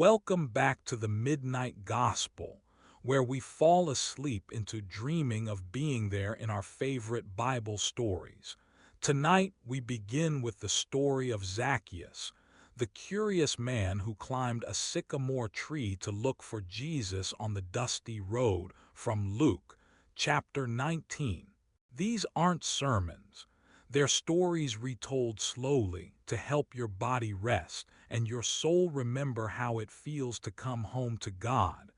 Welcome back to the Midnight Gospel, where we fall asleep into dreaming of being there in our favorite Bible stories. Tonight, we begin with the story of Zacchaeus, the curious man who climbed a sycamore tree to look for Jesus on the dusty road, from Luke chapter 19. These aren't sermons. They're stories retold slowly to help your body rest and your soul remember how it feels to come home to God.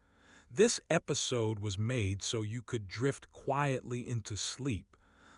This episode was made so you could drift quietly into sleep,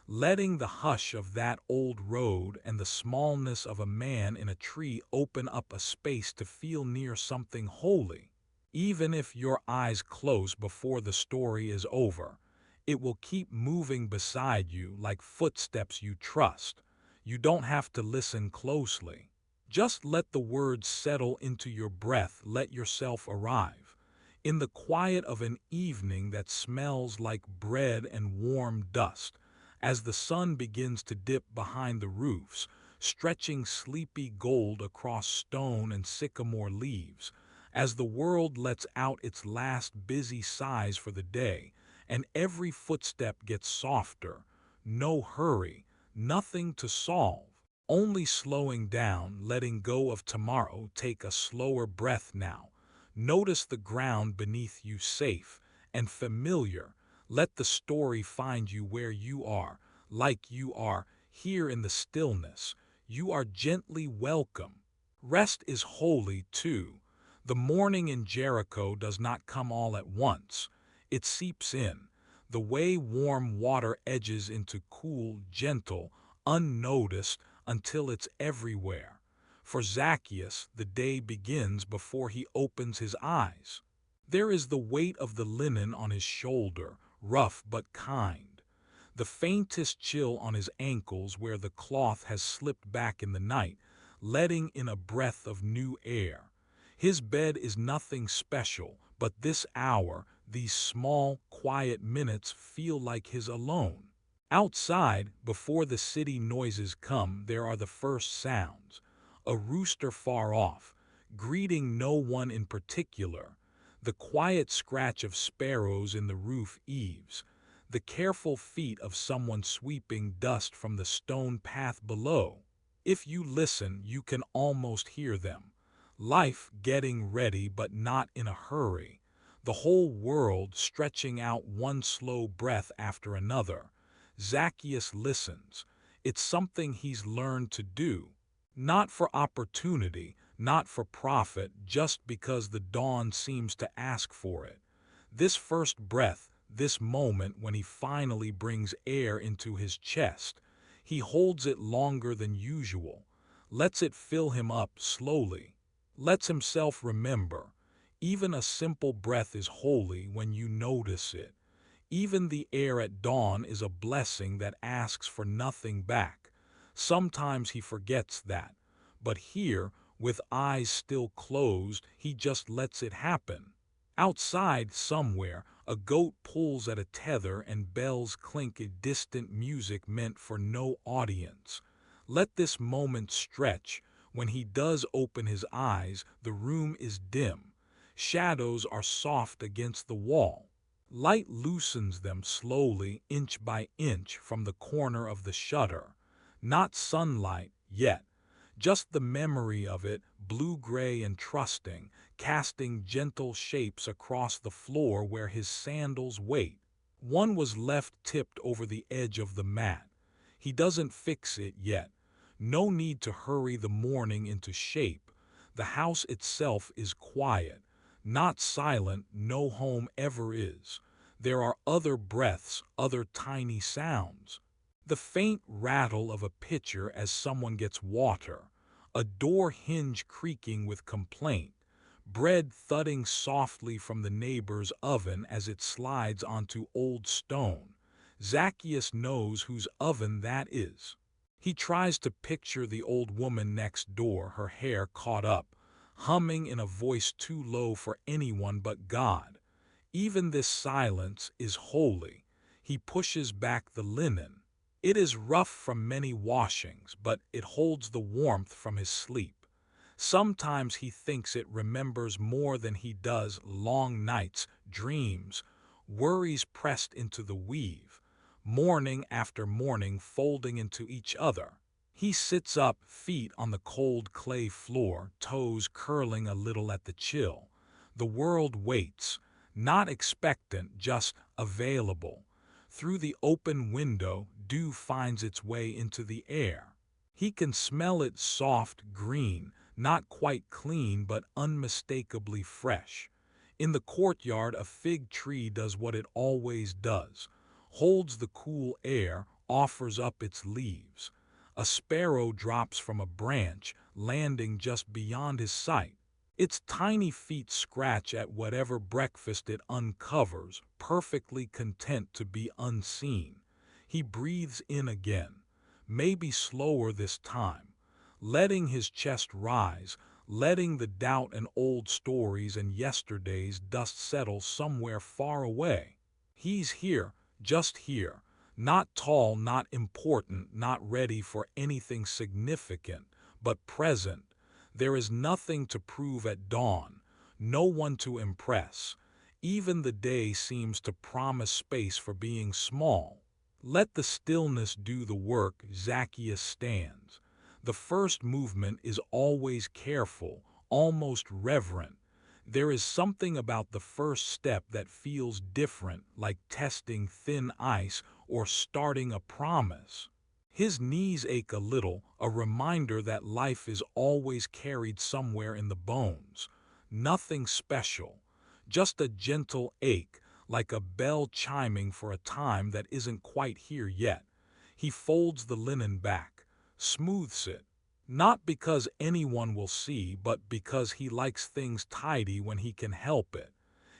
letting the hush of that old road and the smallness of a man in a tree open up a space to feel near something holy. Even if your eyes close before the story is over, it will keep moving beside you like footsteps you trust. You don't have to listen closely. Just let the words settle into your breath, let yourself arrive. In the quiet of an evening that smells like bread and warm dust, as the sun begins to dip behind the roofs, stretching sleepy gold across stone and sycamore leaves, as the world lets out its last busy sighs for the day, and every footstep gets softer. No hurry, nothing to solve, only slowing down, letting go of tomorrow. Take a slower breath now. Notice the ground beneath you, safe and familiar. Let the story find you where you are, like you are here in the stillness. You are gently welcome. Rest is holy too. The morning in Jericho does not come all at once. It seeps in, the way warm water edges into cool, gentle, unnoticed, until it's everywhere. For Zacchaeus, the day begins before he opens his eyes. There is the weight of the linen on his shoulder, rough but kind. The faintest chill on his ankles where the cloth has slipped back in the night, letting in a breath of new air. His bed is nothing special, but this hour, these small, quiet minutes feel like his alone. Outside, before the city noises come, there are the first sounds. A rooster far off, greeting no one in particular. The quiet scratch of sparrows in the roof eaves. The careful feet of someone sweeping dust from the stone path below. If you listen, you can almost hear them. Life getting ready but not in a hurry. The whole world stretching out one slow breath after another. Zacchaeus listens. It's something he's learned to do. Not for opportunity, not for profit, just because the dawn seems to ask for it. This first breath, this moment when he finally brings air into his chest, he holds it longer than usual, lets it fill him up slowly, lets himself remember. Even a simple breath is holy when you notice it. Even the air at dawn is a blessing that asks for nothing back. Sometimes he forgets that. But here, with eyes still closed, he just lets it happen. Outside, somewhere, a goat pulls at a tether and bells clink, a distant music meant for no audience. Let this moment stretch. When he does open his eyes, the room is dim. Shadows are soft against the wall. Light loosens them slowly, inch by inch, from the corner of the shutter. Not sunlight yet, just the memory of it, blue-gray and trusting, casting gentle shapes across the floor where his sandals wait. One was left tipped over the edge of the mat. He doesn't fix it yet. No need to hurry the morning into shape. The house itself is quiet. Not silent, no home ever is. There are other breaths, other tiny sounds. The faint rattle of a pitcher as someone gets water, a door hinge creaking with complaint, bread thudding softly from the neighbor's oven as it slides onto old stone. Zacchaeus knows whose oven that is. He tries to picture the old woman next door, her hair caught up, humming in a voice too low for anyone but God. Even this silence is holy. He pushes back the linen. It is rough from many washings, but it holds the warmth from his sleep. Sometimes he thinks it remembers more than he does: long nights, dreams, worries pressed into the weave, morning after morning folding into each other. He sits up, feet on the cold clay floor, toes curling a little at the chill. The world waits, not expectant, just available. Through the open window, dew finds its way into the air. He can smell it: soft, green, not quite clean but unmistakably fresh. In the courtyard, a fig tree does what it always does: holds the cool air, offers up its leaves. A sparrow drops from a branch, landing just beyond his sight. Its tiny feet scratch at whatever breakfast it uncovers, perfectly content to be unseen. He breathes in again, maybe slower this time, letting his chest rise, letting the doubt and old stories and yesterday's dust settle somewhere far away. He's here, just here, not tall, not important, not ready for anything significant, but present. There is nothing to prove at dawn, no one to impress. Even the day seems to promise space for being small. Let the stillness do the work. Zacchaeus stands. The first movement is always careful, almost reverent. There is something about the first step that feels different, like testing thin ice or starting a promise. His knees ache a little, a reminder that life is always carried somewhere in the bones. Nothing special, just a gentle ache, like a bell chiming for a time that isn't quite here yet. He folds the linen back, smooths it, not because anyone will see, but because he likes things tidy when he can help it.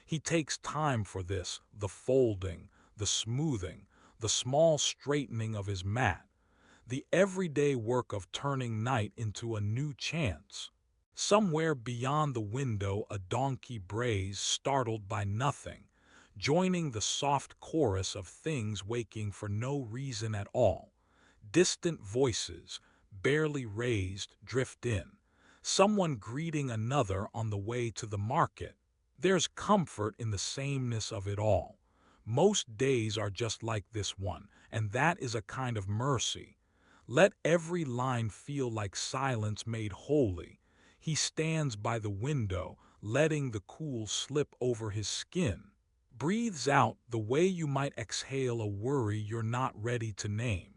He takes time for this: the folding, the smoothing, the small straightening of his mat, the everyday work of turning night into a new chance. Somewhere beyond the window, a donkey brays, startled by nothing, joining the soft chorus of things waking for no reason at all. Distant voices, barely raised, drift in. Someone greeting another on the way to the market. There's comfort in the sameness of it all. Most days are just like this one, and that is a kind of mercy. Let every line feel like silence made holy. He stands by the window, letting the cool slip over his skin. Breathes out the way you might exhale a worry you're not ready to name.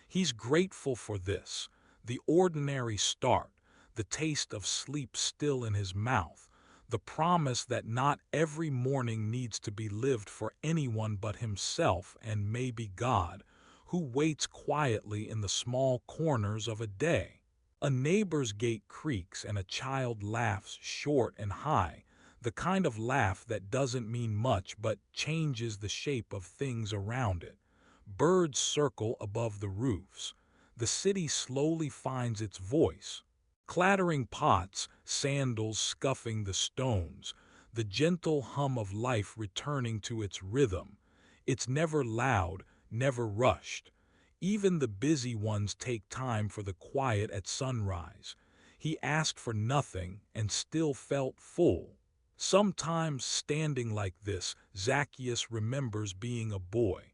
He's grateful for this, the ordinary start, the taste of sleep still in his mouth, the promise that not every morning needs to be lived for anyone but himself and maybe God, who waits quietly in the small corners of a day. A neighbor's gate creaks and a child laughs, short and high, the kind of laugh that doesn't mean much but changes the shape of things around it. Birds circle above the roofs. The city slowly finds its voice. Clattering pots, sandals scuffing the stones, the gentle hum of life returning to its rhythm. It's never loud, never rushed. Even the busy ones take time for the quiet at sunrise. He asked for nothing and still felt full. Sometimes, standing like this, Zacchaeus remembers being a boy.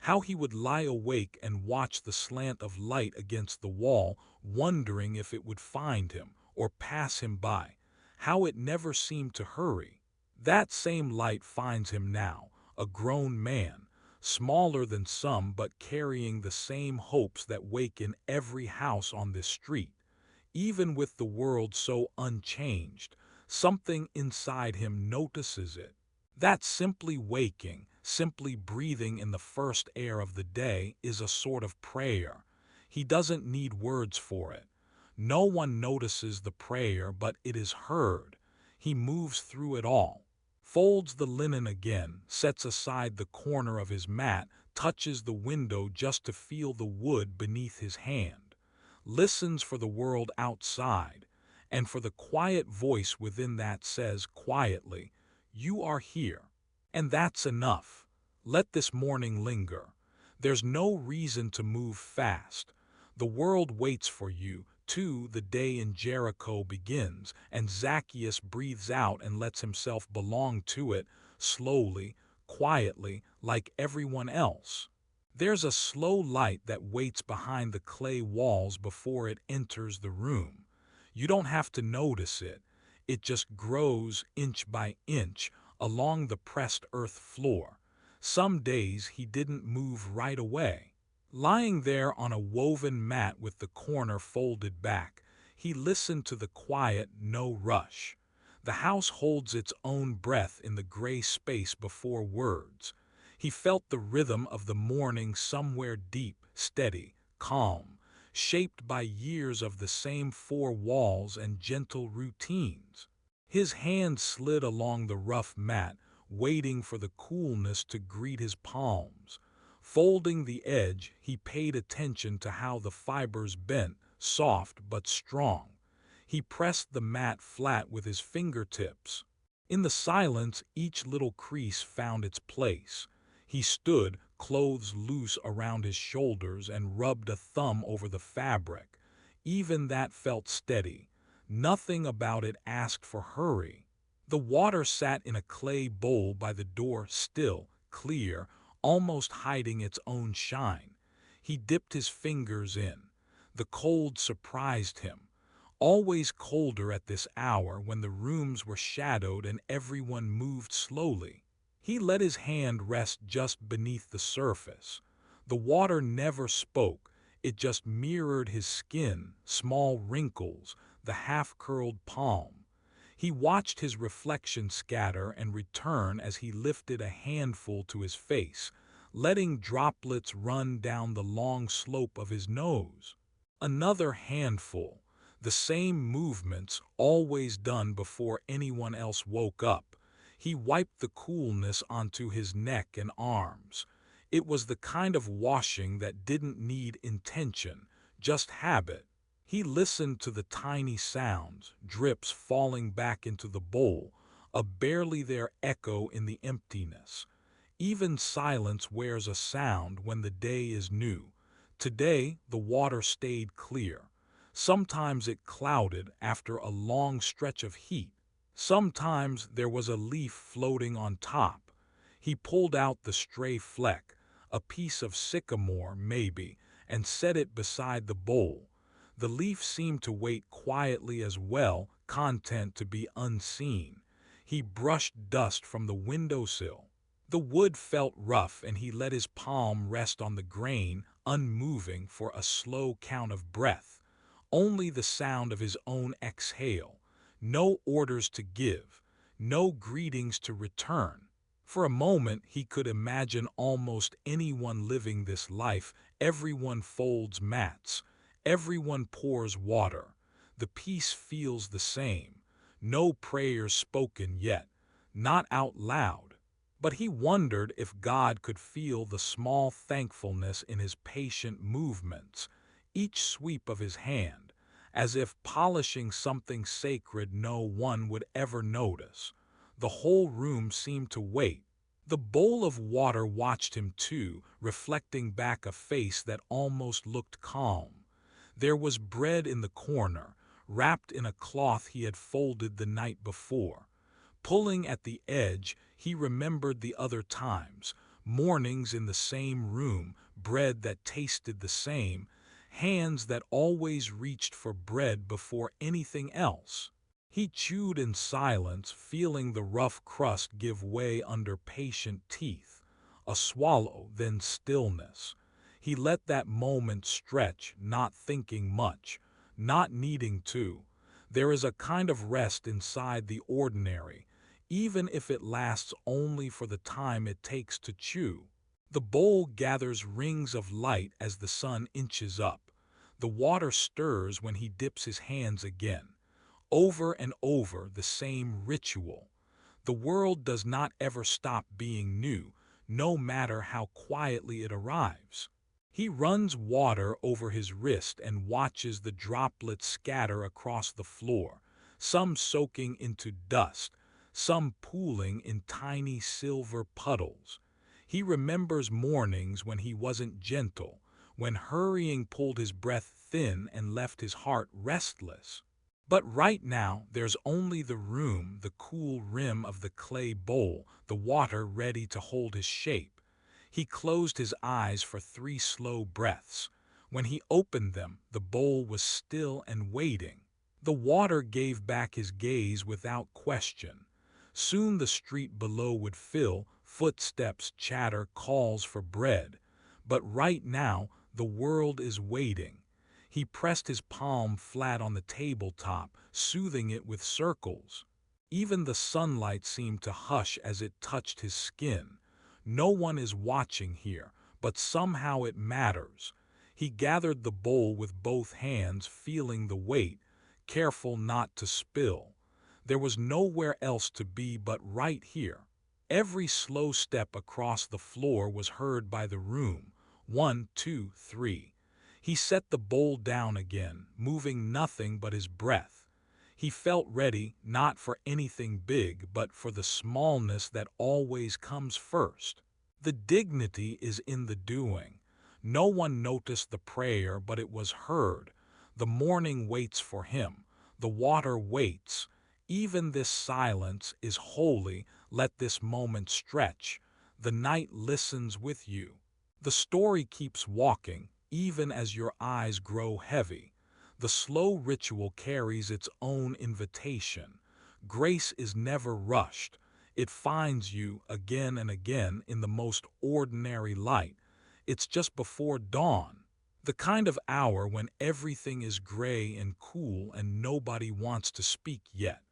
How he would lie awake and watch the slant of light against the wall, wondering if it would find him or pass him by. How it never seemed to hurry. That same light finds him now, a grown man, smaller than some but carrying the same hopes that wake in every house on this street. Even with the world so unchanged, something inside him notices it. That simply waking, simply breathing in the first air of the day is a sort of prayer. He doesn't need words for it. No one notices the prayer, but it is heard. He moves through it all, folds the linen again, sets aside the corner of his mat, touches the window just to feel the wood beneath his hand, listens for the world outside, and for the quiet voice within that says quietly, "You are here." And that's enough. Let this morning linger. There's no reason to move fast. The world waits for you 2, the day in Jericho begins, and Zacchaeus breathes out and lets himself belong to it, slowly, quietly, like everyone else. There's a slow light that waits behind the clay walls before it enters the room. You don't have to notice it. It just grows inch by inch along the pressed earth floor. Some days he didn't move right away. Lying there on a woven mat with the corner folded back, he listened to the quiet, no rush. The house holds its own breath in the gray space before words. He felt the rhythm of the morning somewhere deep, steady, calm, shaped by years of the same four walls and gentle routines. His hand slid along the rough mat, waiting for the coolness to greet his palms. Folding the edge, he paid attention to how the fibers bent, soft but strong. He pressed the mat flat with his fingertips. In the silence, each little crease found its place. He stood, clothes loose around his shoulders, and rubbed a thumb over the fabric. Even that felt steady. Nothing about it asked for hurry. The water sat in a clay bowl by the door, still, clear, almost hiding its own shine. He dipped his fingers in. The cold surprised him. Always colder at this hour when the rooms were shadowed and everyone moved slowly. He let his hand rest just beneath the surface. The water never spoke, it just mirrored his skin, small wrinkles, the half-curled palm. He watched his reflection scatter and return as he lifted a handful to his face, letting droplets run down the long slope of his nose. Another handful, the same movements always done before anyone else woke up. He wiped the coolness onto his neck and arms. It was the kind of washing that didn't need intention, just habit. He listened to the tiny sounds, drips falling back into the bowl, a barely there echo in the emptiness. Even silence wears a sound when the day is new. Today, the water stayed clear. Sometimes it clouded after a long stretch of heat. Sometimes there was a leaf floating on top. He pulled out the stray fleck, a piece of sycamore maybe, and set it beside the bowl. The leaf seemed to wait quietly as well, content to be unseen. He brushed dust from the windowsill. The wood felt rough and he let his palm rest on the grain, unmoving for a slow count of breath. Only the sound of his own exhale. No orders to give, no greetings to return. For a moment he could imagine almost anyone living this life. Everyone folds mats, everyone pours water. The peace feels the same. No prayers spoken yet, not out loud. But he wondered if God could feel the small thankfulness in his patient movements, each sweep of his hand, as if polishing something sacred no one would ever notice. The whole room seemed to wait. The bowl of water watched him too, reflecting back a face that almost looked calm. There was bread in the corner, wrapped in a cloth he had folded the night before. Pulling at the edge, he remembered the other times, mornings in the same room, bread that tasted the same, hands that always reached for bread before anything else. He chewed in silence, feeling the rough crust give way under patient teeth. A swallow, then stillness. He let that moment stretch, not thinking much, not needing to. There is a kind of rest inside the ordinary, even if it lasts only for the time it takes to chew. The bowl gathers rings of light as the sun inches up. The water stirs when he dips his hands again. Over and over the same ritual. The world does not ever stop being new, no matter how quietly it arrives. He runs water over his wrist and watches the droplets scatter across the floor, some soaking into dust, some pooling in tiny silver puddles. He remembers mornings when he wasn't gentle, when hurrying pulled his breath thin and left his heart restless. But right now there's only the room, the cool rim of the clay bowl, the water ready to hold his shape. He closed his eyes for 3 slow breaths. When he opened them, the bowl was still and waiting. The water gave back his gaze without question. Soon the street below would fill, footsteps, chatter, calls for bread. But right now, the world is waiting. He pressed his palm flat on the tabletop, soothing it with circles. Even the sunlight seemed to hush as it touched his skin. No one is watching here, but somehow it matters. He gathered the bowl with both hands, feeling the weight, careful not to spill. There was nowhere else to be but right here. Every slow step across the floor was heard by the room. 1, 2, 3. He set the bowl down again, moving nothing but his breath. He felt ready, not for anything big, but for the smallness that always comes first. The dignity is in the doing. No one noticed the prayer, but it was heard. The morning waits for him. The water waits. Even this silence is holy. Let this moment stretch. The night listens with you. The story keeps walking, even as your eyes grow heavy. The slow ritual carries its own invitation. Grace is never rushed. It finds you again and again in the most ordinary light. It's just before dawn. The kind of hour when everything is gray and cool and nobody wants to speak yet.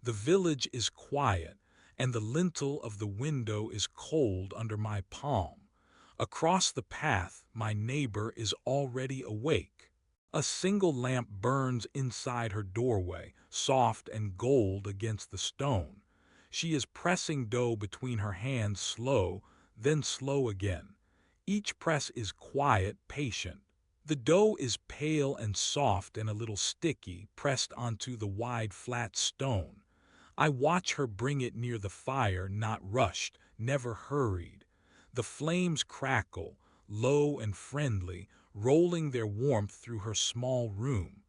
The village is quiet, and the lintel of the window is cold under my palm. Across the path, my neighbor is already awake. A single lamp burns inside her doorway, soft and gold against the stone. She is pressing dough between her hands, slow, then slow again. Each press is quiet, patient. The dough is pale and soft and a little sticky, pressed onto the wide, flat stone. I watch her bring it near the fire, not rushed, never hurried. The flames crackle, low and friendly, rolling their warmth through her small room.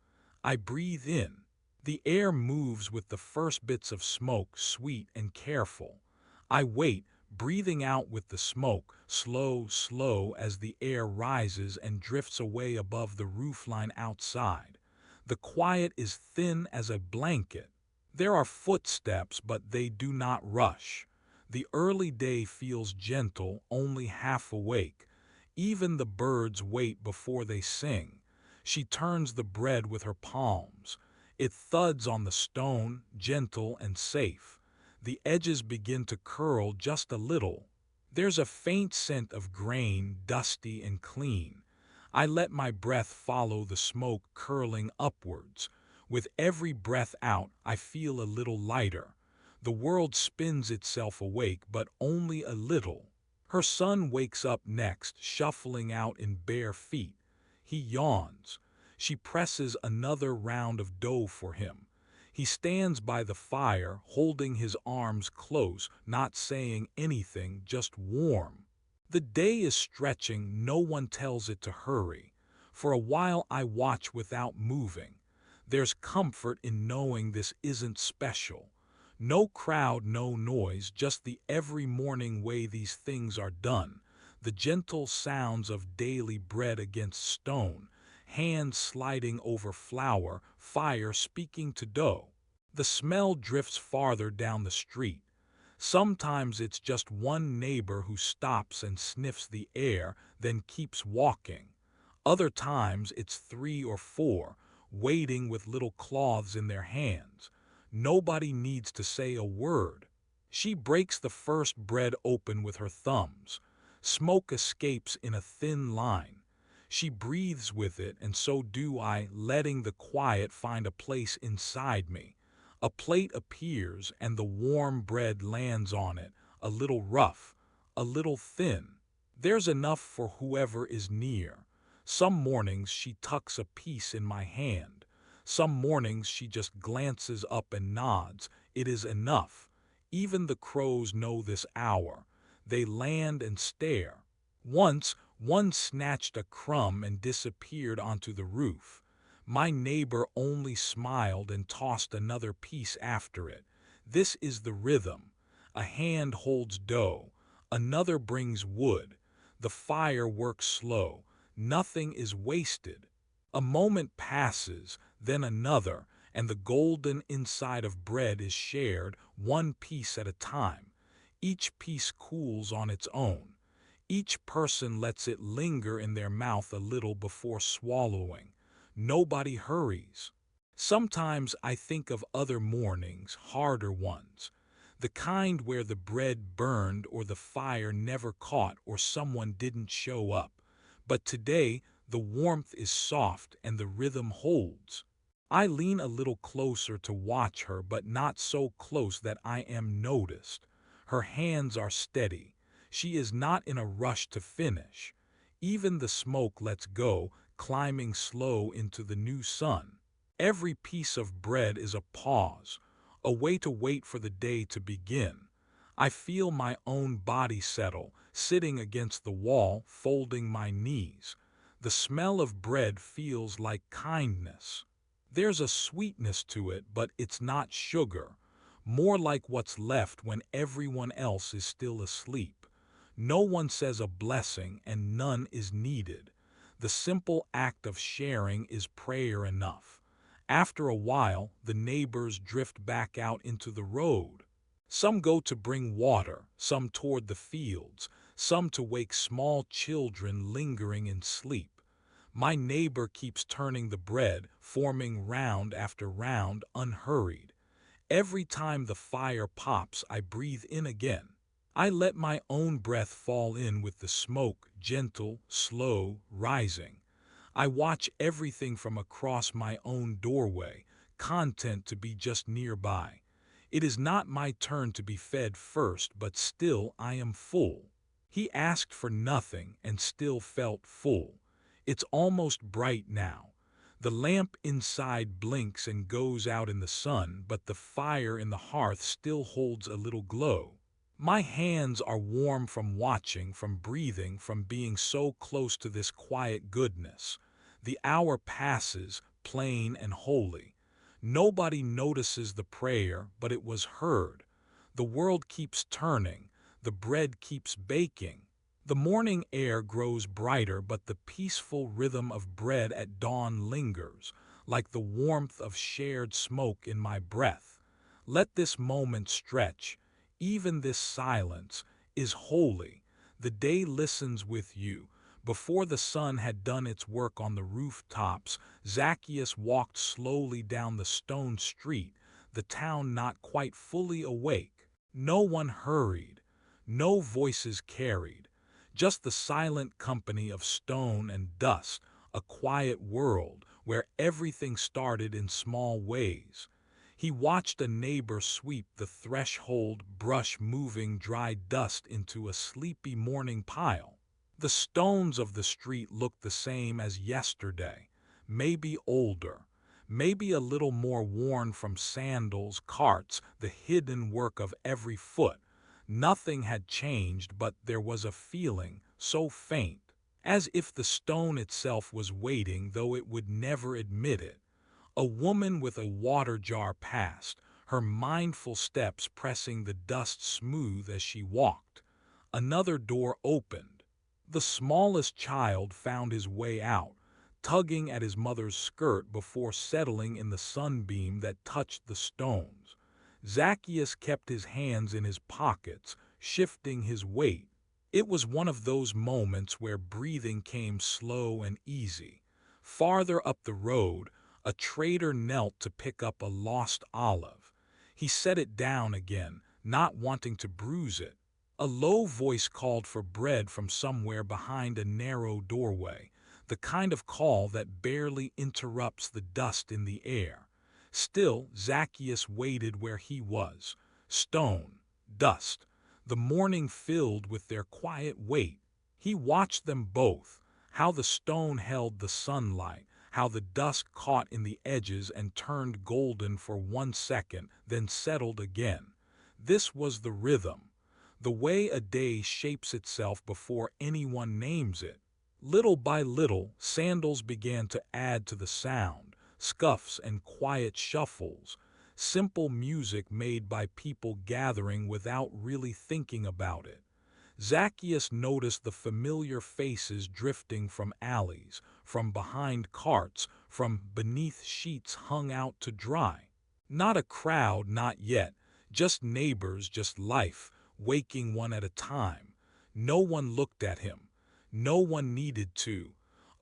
I breathe in. The air moves with the first bits of smoke, sweet and careful. I wait, breathing out with the smoke, slow, slow as the air rises and drifts away above the roofline outside. The quiet is thin as a blanket. There are footsteps, but they do not rush. The early day feels gentle, only half awake. Even the birds wait before they sing. She turns the bread with her palms. It thuds on the stone, gentle and safe. The edges begin to curl just a little. There's a faint scent of grain, dusty and clean. I let my breath follow the smoke curling upwards. With every breath out, I feel a little lighter. The world spins itself awake, but only a little. Her son wakes up next, shuffling out in bare feet. He yawns. She presses another round of dough for him. He stands by the fire, holding his arms close, not saying anything, just warm. The day is stretching, no one tells it to hurry. For a while I watch without moving. There's comfort in knowing this isn't special. No crowd, no noise, just the every morning way these things are done. The gentle sounds of daily bread against stone, hands sliding over flour, fire speaking to dough. The smell drifts farther down the street. Sometimes it's just one neighbor who stops and sniffs the air, then keeps walking. Other times it's 3 or 4, waiting with little cloths in their hands. Nobody needs to say a word. She breaks the first bread open with her thumbs. Smoke escapes in a thin line. She breathes with it, and so do I, letting the quiet find a place inside me. A plate appears, and the warm bread lands on it, a little rough, a little thin. There's enough for whoever is near. Some mornings she tucks a piece in my hand. Some mornings she just glances up and nods. It is enough. Even the crows know this hour. They land and stare. Once, One snatched a crumb and disappeared onto the roof. My neighbor only smiled and tossed another piece after it. This is the rhythm. A hand holds dough, another brings wood. The fire works slow. Nothing is wasted. A moment passes, then another, and the golden inside of bread is shared, one piece at a time. Each piece cools on its own. Each person lets it linger in their mouth a little before swallowing. Nobody hurries. Sometimes I think of other mornings, harder ones. The kind where the bread burned or the fire never caught or someone didn't show up. But today, the warmth is soft and the rhythm holds. I lean a little closer to watch her, but not so close that I am noticed. Her hands are steady. She is not in a rush to finish. Even the smoke lets go, climbing slow into the new sun. Every piece of bread is a pause, a way to wait for the day to begin. I feel my own body settle, sitting against the wall, folding my knees. The smell of bread feels like kindness. There's a sweetness to it, but it's not sugar. More like what's left when everyone else is still asleep. No one says a blessing and none is needed. The simple act of sharing is prayer enough. After a while, the neighbors drift back out into the road. Some go to bring water, some toward the fields, some to wake small children lingering in sleep. My neighbor keeps turning the bread, forming round after round, unhurried. Every time the fire pops, I breathe in again. I let my own breath fall in with the smoke, gentle, slow, rising. I watch everything from across my own doorway, content to be just nearby. It is not my turn to be fed first, but still I am full. He asked for nothing and still felt full. It's almost bright now. The lamp inside blinks and goes out in the sun, but the fire in the hearth still holds a little glow. My hands are warm from watching, from breathing, from being so close to this quiet goodness. The hour passes, plain and holy. Nobody notices the prayer, but it was heard. The world keeps turning. The bread keeps baking. The morning air grows brighter, but the peaceful rhythm of bread at dawn lingers, like the warmth of shared smoke in my breath. Let this moment stretch. Even this silence is holy. The day listens with you. Before the sun had done its work on the rooftops, Zacchaeus walked slowly down the stone street, the town not quite fully awake. No one hurried. No voices carried. Just the silent company of stone and dust, a quiet world where everything started in small ways. He watched a neighbor sweep the threshold, brush moving dry dust into a sleepy morning pile. The stones of the street looked the same as yesterday, maybe older, maybe a little more worn from sandals, carts, the hidden work of every foot. Nothing had changed, but there was a feeling, so faint, as if the stone itself was waiting, though it would never admit it. A woman with a water jar passed, her mindful steps pressing the dust smooth as she walked. Another door opened. The smallest child found his way out, tugging at his mother's skirt before settling in the sunbeam that touched the stones. Zacchaeus kept his hands in his pockets, shifting his weight. It was one of those moments where breathing came slow and easy. Farther up the road, a trader knelt to pick up a lost olive. He set it down again, not wanting to bruise it. A low voice called for bread from somewhere behind a narrow doorway, the kind of call that barely interrupts the dust in the air. Still, Zacchaeus waited where he was. Stone, dust, the morning filled with their quiet weight. He watched them both, how the stone held the sunlight, how the dust caught in the edges and turned golden for 1 second, then settled again. This was the rhythm, the way a day shapes itself before anyone names it. Little by little, sandals began to add to the sound, scuffs and quiet shuffles, simple music made by people gathering without really thinking about it. Zacchaeus noticed the familiar faces drifting from alleys, from behind carts, from beneath sheets hung out to dry. Not a crowd, not yet, just neighbors, just life, waking one at a time. No one looked at him. No one needed to.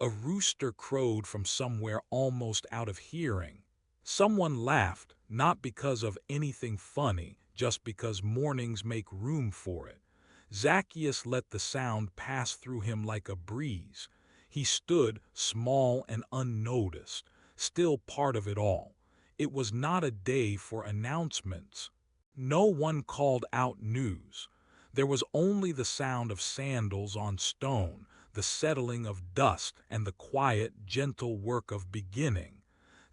A rooster crowed from somewhere almost out of hearing. Someone laughed, not because of anything funny, just because mornings make room for it. Zacchaeus let the sound pass through him like a breeze. He stood, small and unnoticed, still part of it all. It was not a day for announcements. No one called out news. There was only the sound of sandals on stone, the settling of dust, and the quiet, gentle work of beginning.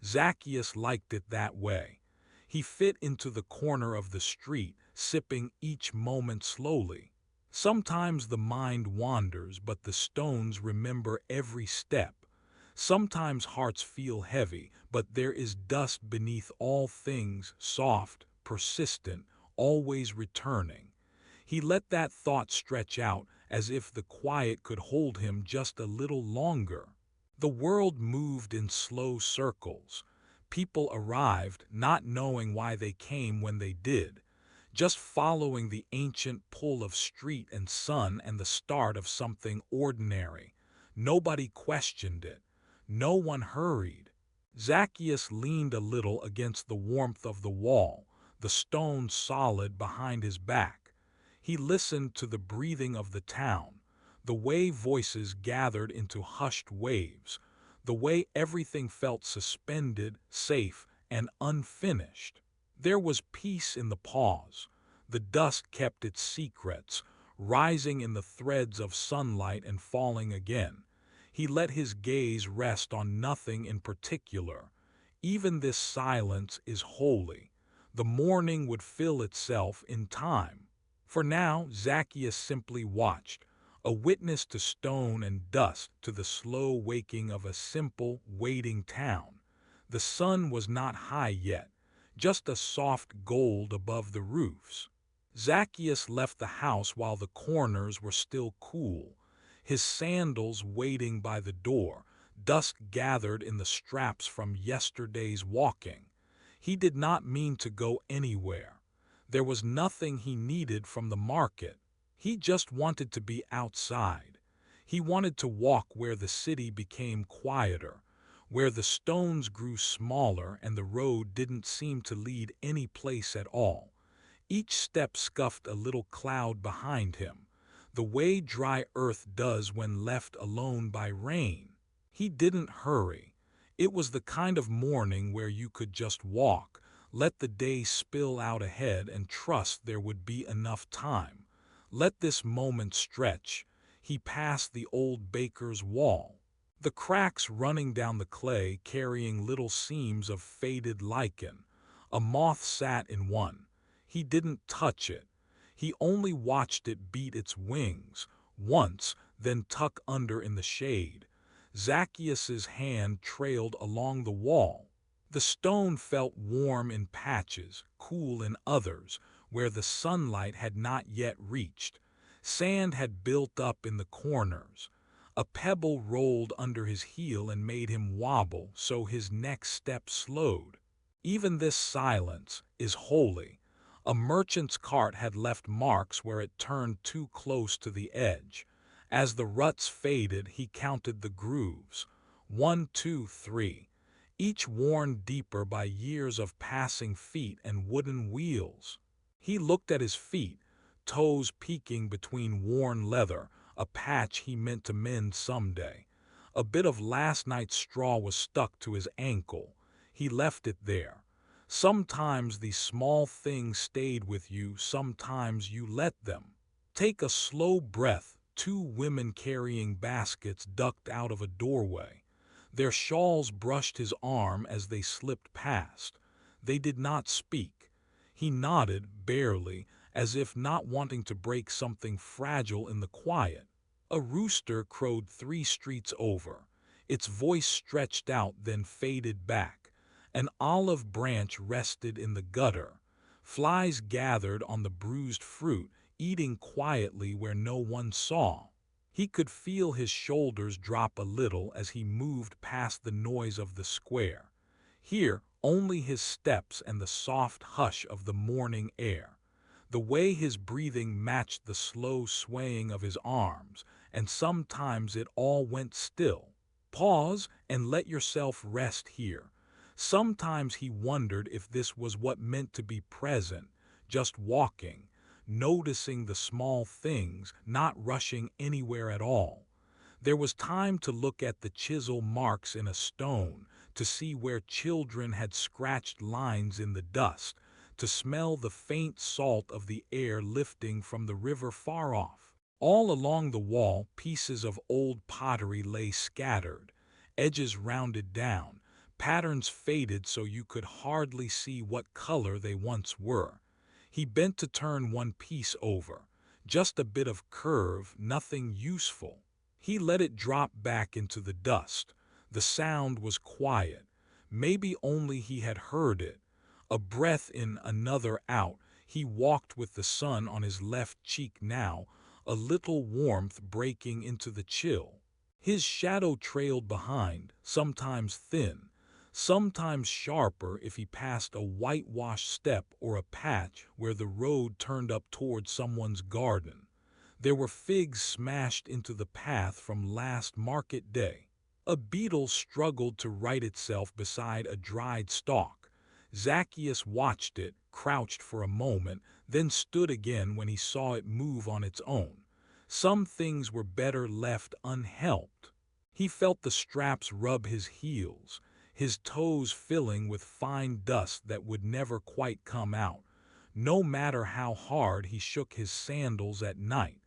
Zacchaeus liked it that way. He fit into the corner of the street, sipping each moment slowly. Sometimes the mind wanders, but the stones remember every step. Sometimes hearts feel heavy, but there is dust beneath all things, soft, persistent, always returning. He let that thought stretch out, as if the quiet could hold him just a little longer. The world moved in slow circles. People arrived, not knowing why they came when they did, just following the ancient pull of street and sun and the start of something ordinary. Nobody questioned it. No one hurried. Zacchaeus leaned a little against the warmth of the wall, the stone solid behind his back. He listened to the breathing of the town, the way voices gathered into hushed waves, the way everything felt suspended, safe, and unfinished. There was peace in the pause. The dust kept its secrets, rising in the threads of sunlight and falling again. He let his gaze rest on nothing in particular. Even this silence is holy. The morning would fill itself in time. For now, Zacchaeus simply watched, a witness to stone and dust, to the slow waking of a simple, waiting town. The sun was not high yet, just a soft gold above the roofs. Zacchaeus left the house while the corners were still cool, his sandals waiting by the door, dust gathered in the straps from yesterday's walking. He did not mean to go anywhere. There was nothing he needed from the market. He just wanted to be outside. He wanted to walk where the city became quieter, where the stones grew smaller and the road didn't seem to lead any place at all. Each step scuffed a little cloud behind him, the way dry earth does when left alone by rain. He didn't hurry. It was the kind of morning where you could just walk, let the day spill out ahead and trust there would be enough time. Let this moment stretch. He passed the old baker's wall, the cracks running down the clay carrying little seams of faded lichen. A moth sat in one. He didn't touch it. He only watched it beat its wings, once, then tuck under in the shade. Zacchaeus's hand trailed along the wall. The stone felt warm in patches, cool in others, where the sunlight had not yet reached. Sand had built up in the corners. A pebble rolled under his heel and made him wobble, so his next step slowed. Even this silence is holy. A merchant's cart had left marks where it turned too close to the edge. As the ruts faded, he counted the grooves. 1, 2, 3, each worn deeper by years of passing feet and wooden wheels. He looked at his feet, toes peeking between worn leather, a patch he meant to mend someday. A bit of last night's straw was stuck to his ankle. He left it there. Sometimes these small things stayed with you, sometimes you let them. Take a slow breath. 2 women carrying baskets ducked out of a doorway. Their shawls brushed his arm as they slipped past. They did not speak. He nodded, barely, as if not wanting to break something fragile in the quiet. A rooster crowed 3 streets over. Its voice stretched out then faded back. An olive branch rested in the gutter. Flies gathered on the bruised fruit, eating quietly where no one saw. He could feel his shoulders drop a little as he moved past the noise of the square. Here, only his steps and the soft hush of the morning air. The way his breathing matched the slow swaying of his arms, and sometimes it all went still. Pause and let yourself rest here. Sometimes he wondered if this was what meant to be present, just walking, noticing the small things, not rushing anywhere at all. There was time to look at the chisel marks in a stone, to see where children had scratched lines in the dust, to smell the faint salt of the air lifting from the river far off. All along the wall, pieces of old pottery lay scattered, edges rounded down, patterns faded so you could hardly see what color they once were. He bent to turn one piece over, just a bit of curve, nothing useful. He let it drop back into the dust. The sound was quiet. Maybe only he had heard it. A breath in, another out. He walked with the sun on his left cheek now, a little warmth breaking into the chill. His shadow trailed behind, sometimes thin, sometimes sharper if he passed a whitewashed step or a patch where the road turned up toward someone's garden. There were figs smashed into the path from last market day. A beetle struggled to right itself beside a dried stalk. Zacchaeus watched it, crouched for a moment, then stood again when he saw it move on its own. Some things were better left unhelped. He felt the straps rub his heels, his toes filling with fine dust that would never quite come out, no matter how hard he shook his sandals at night.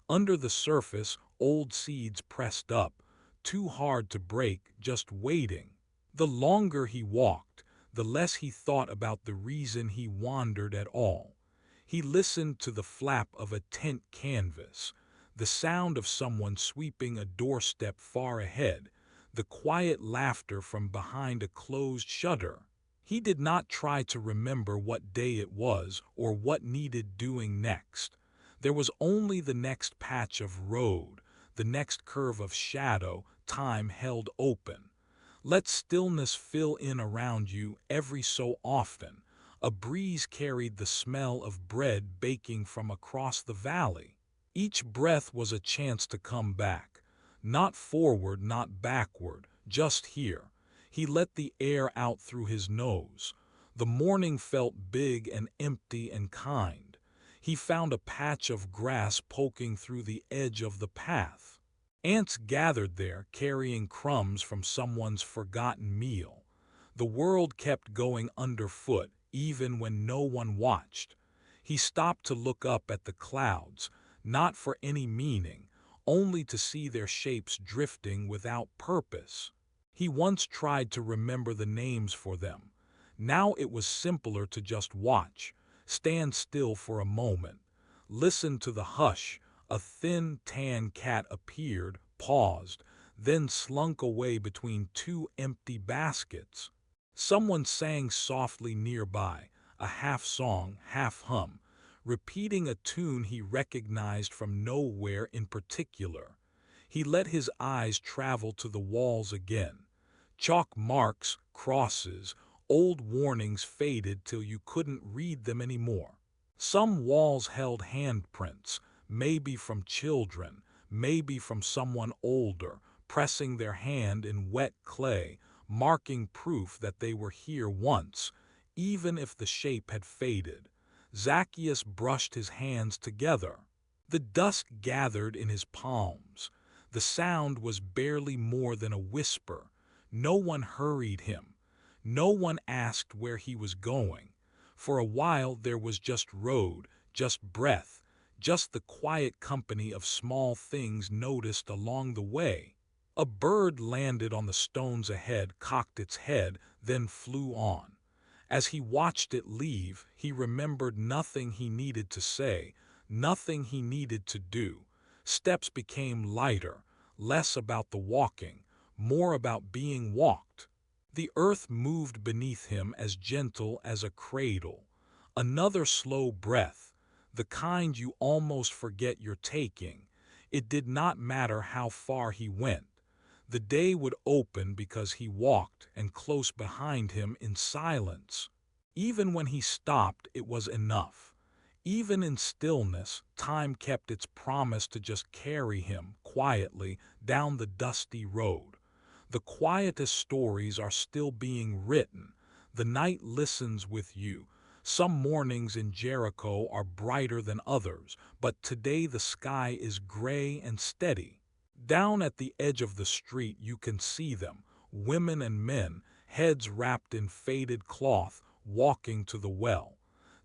Under the surface, old seeds pressed up, too hard to break, just waiting. The longer he walked, the less he thought about the reason he wandered at all. He listened to the flap of a tent canvas, the sound of someone sweeping a doorstep far ahead, the quiet laughter from behind a closed shutter. He did not try to remember what day it was or what needed doing next. There was only the next patch of road, the next curve of shadow time held open. Let stillness fill in around you every so often. A breeze carried the smell of bread baking from across the valley. Each breath was a chance to come back. Not forward, not backward, just here. He let the air out through his nose. The morning felt big and empty and kind. He found a patch of grass poking through the edge of the path. Ants gathered there, carrying crumbs from someone's forgotten meal. The world kept going underfoot, even when no one watched. He stopped to look up at the clouds, not for any meaning, only to see their shapes drifting without purpose. He once tried to remember the names for them. Now it was simpler to just watch, stand still for a moment, listen to the hush. A thin, tan cat appeared, paused, then slunk away between two empty baskets. Someone sang softly nearby, a half-song, half-hum, repeating a tune he recognized from nowhere in particular. He let his eyes travel to the walls again. Chalk marks, crosses, old warnings faded till you couldn't read them anymore. Some walls held handprints, maybe from children, maybe from someone older, pressing their hand in wet clay, marking proof that they were here once, even if the shape had faded. Zacchaeus brushed his hands together. The dust gathered in his palms. The sound was barely more than a whisper. No one hurried him. No one asked where he was going. For a while there was just road, just breath, just the quiet company of small things noticed along the way. A bird landed on the stones ahead, cocked its head, then flew on. As he watched it leave, he remembered nothing he needed to say, nothing he needed to do. Steps became lighter, less about the walking, more about being walked. The earth moved beneath him as gentle as a cradle. Another slow breath, the kind you almost forget you're taking. It did not matter how far he went. The day would open because he walked, and close behind him in silence. Even when he stopped, it was enough. Even in stillness, time kept its promise to just carry him quietly down the dusty road. The quietest stories are still being written. The night listens with you. Some mornings in Jericho are brighter than others, but today the sky is gray and steady. Down at the edge of the street you can see them, women and men, heads wrapped in faded cloth, walking to the well.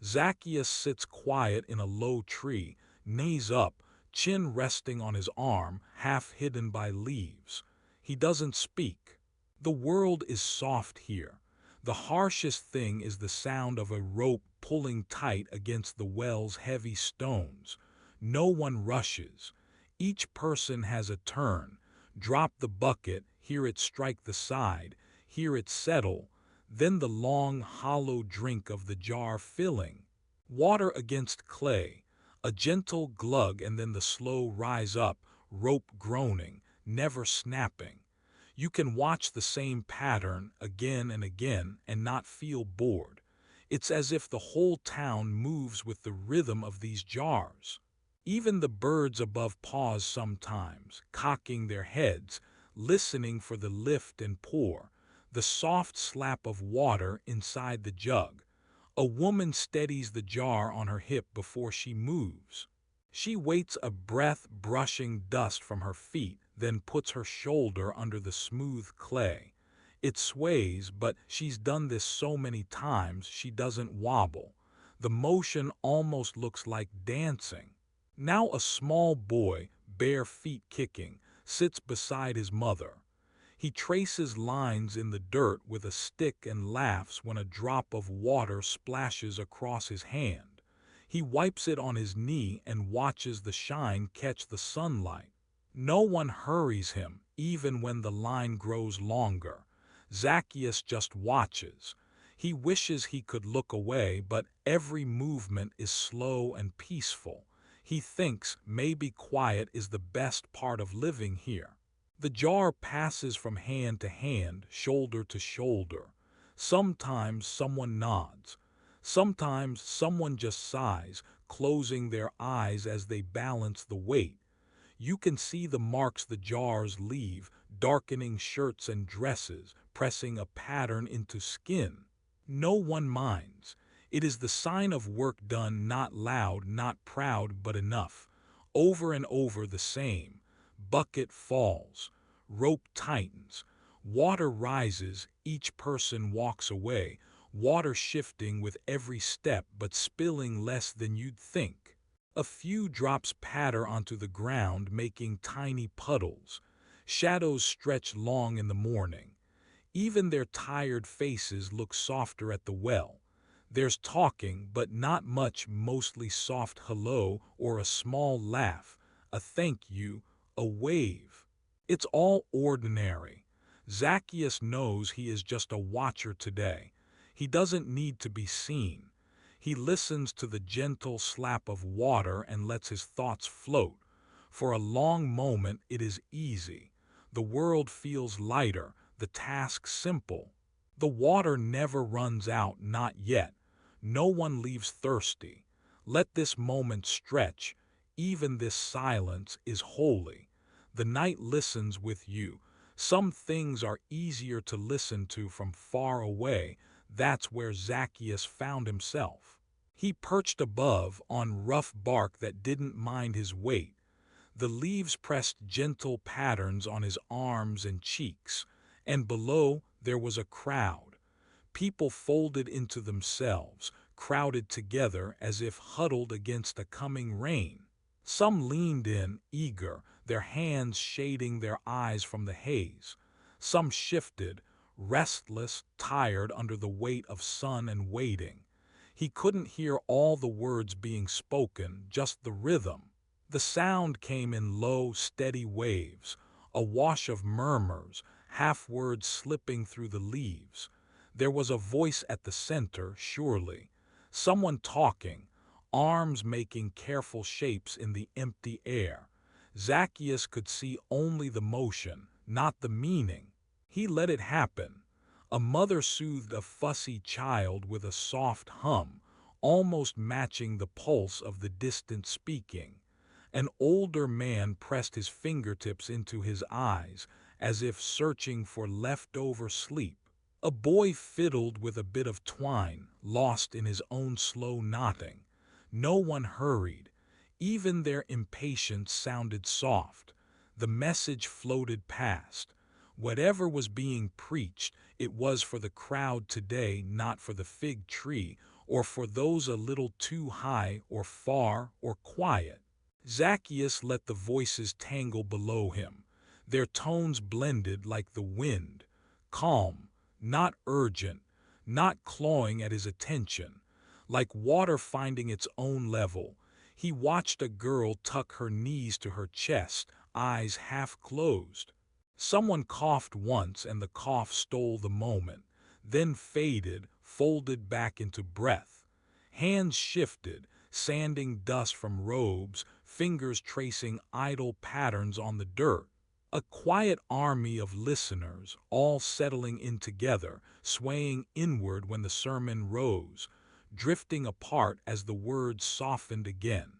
Zacchaeus sits quiet in a low tree, knees up, chin resting on his arm, half hidden by leaves. He doesn't speak. The world is soft here. The harshest thing is the sound of a rope pulling tight against the well's heavy stones. No one rushes. Each person has a turn. Drop the bucket, hear it strike the side, hear it settle, then the long, hollow drink of the jar filling. Water against clay, a gentle glug, and then the slow rise up, rope groaning, never snapping. You can watch the same pattern again and again and not feel bored. It's as if the whole town moves with the rhythm of these jars. Even the birds above pause sometimes, cocking their heads, listening for the lift and pour, the soft slap of water inside the jug. A woman steadies the jar on her hip before she moves. She waits, a breath brushing dust from her feet, then puts her shoulder under the smooth clay. It sways, but she's done this so many times she doesn't wobble. The motion almost looks like dancing. Now a small boy, bare feet kicking, sits beside his mother. He traces lines in the dirt with a stick and laughs when a drop of water splashes across his hand. He wipes it on his knee and watches the shine catch the sunlight. No one hurries him, even when the line grows longer. Zacchaeus just watches. He wishes he could look away, but every movement is slow and peaceful. He thinks maybe quiet is the best part of living here. The jar passes from hand to hand, shoulder to shoulder. Sometimes someone nods. Sometimes someone just sighs, closing their eyes as they balance the weight. You can see the marks the jars leave, darkening shirts and dresses, pressing a pattern into skin. No one minds. It is the sign of work done, not loud, not proud, but enough. Over and over the same. Bucket falls. Rope tightens. Water rises. Each person walks away. Water shifting with every step, but spilling less than you'd think. A few drops patter onto the ground, making tiny puddles. Shadows stretch long in the morning. Even their tired faces look softer at the well. There's talking, but not much, mostly soft hello or a small laugh, a thank you, a wave. It's all ordinary. Zacchaeus knows he is just a watcher today. He doesn't need to be seen. He listens to the gentle slap of water and lets his thoughts float. For a long moment it is easy. The world feels lighter, the task simple. The water never runs out, not yet. No one leaves thirsty. Let this moment stretch. Even this silence is holy. The night listens with you. Some things are easier to listen to from far away. That's where Zacchaeus found himself. He perched above on rough bark that didn't mind his weight. The leaves pressed gentle patterns on his arms and cheeks, and below there was a crowd. People folded into themselves, crowded together as if huddled against a coming rain. Some leaned in, eager, their hands shading their eyes from the haze. Some shifted, restless, tired under the weight of sun and waiting. He couldn't hear all the words being spoken, just the rhythm. The sound came in low, steady waves, a wash of murmurs, half-words slipping through the leaves. There was a voice at the center, surely. Someone talking, arms making careful shapes in the empty air. Zacchaeus could see only the motion, not the meaning. He let it happen. A mother soothed a fussy child with a soft hum, almost matching the pulse of the distant speaking. An older man pressed his fingertips into his eyes, as if searching for leftover sleep. A boy fiddled with a bit of twine, lost in his own slow knotting. No one hurried. Even their impatience sounded soft. The message floated past. Whatever was being preached, it was for the crowd today, not for the fig tree, or for those a little too high or far or quiet. Zacchaeus let the voices tangle below him. Their tones blended like the wind, calm, not urgent, not clawing at his attention. Like water finding its own level, he watched a girl tuck her knees to her chest, eyes half closed. Someone coughed once and the cough stole the moment, then faded, folded back into breath. Hands shifted, sanding dust from robes, fingers tracing idle patterns on the dirt. A quiet army of listeners, all settling in together, swaying inward when the sermon rose, drifting apart as the words softened again.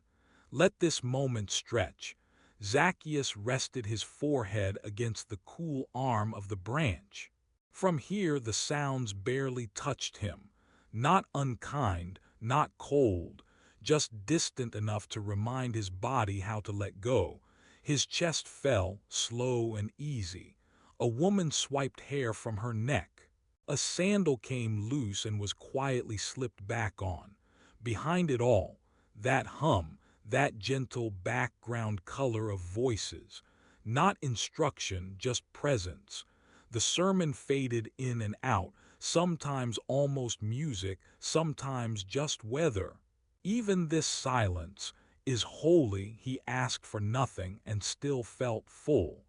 Let this moment stretch. Zacchaeus rested his forehead against the cool arm of the branch. From here the sounds barely touched him, not unkind, not cold, just distant enough to remind his body how to let go. His chest fell, slow and easy. A woman swiped hair from her neck. A sandal came loose and was quietly slipped back on. Behind it all, that hum, that gentle background color of voices. Not instruction, just presence. The sermon faded in and out, sometimes almost music, sometimes just weather. Even this silence is holy. He asked for nothing and still felt full.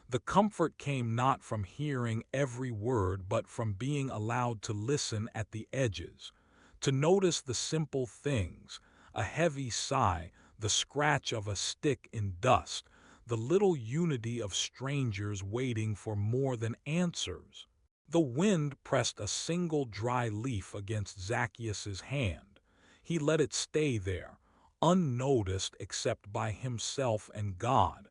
The comfort came not from hearing every word but from being allowed to listen at the edges, to notice the simple things, a heavy sigh, the scratch of a stick in dust, the little unity of strangers waiting for more than answers. The wind pressed a single dry leaf against Zacchaeus's hand. He let it stay there, unnoticed except by himself and God.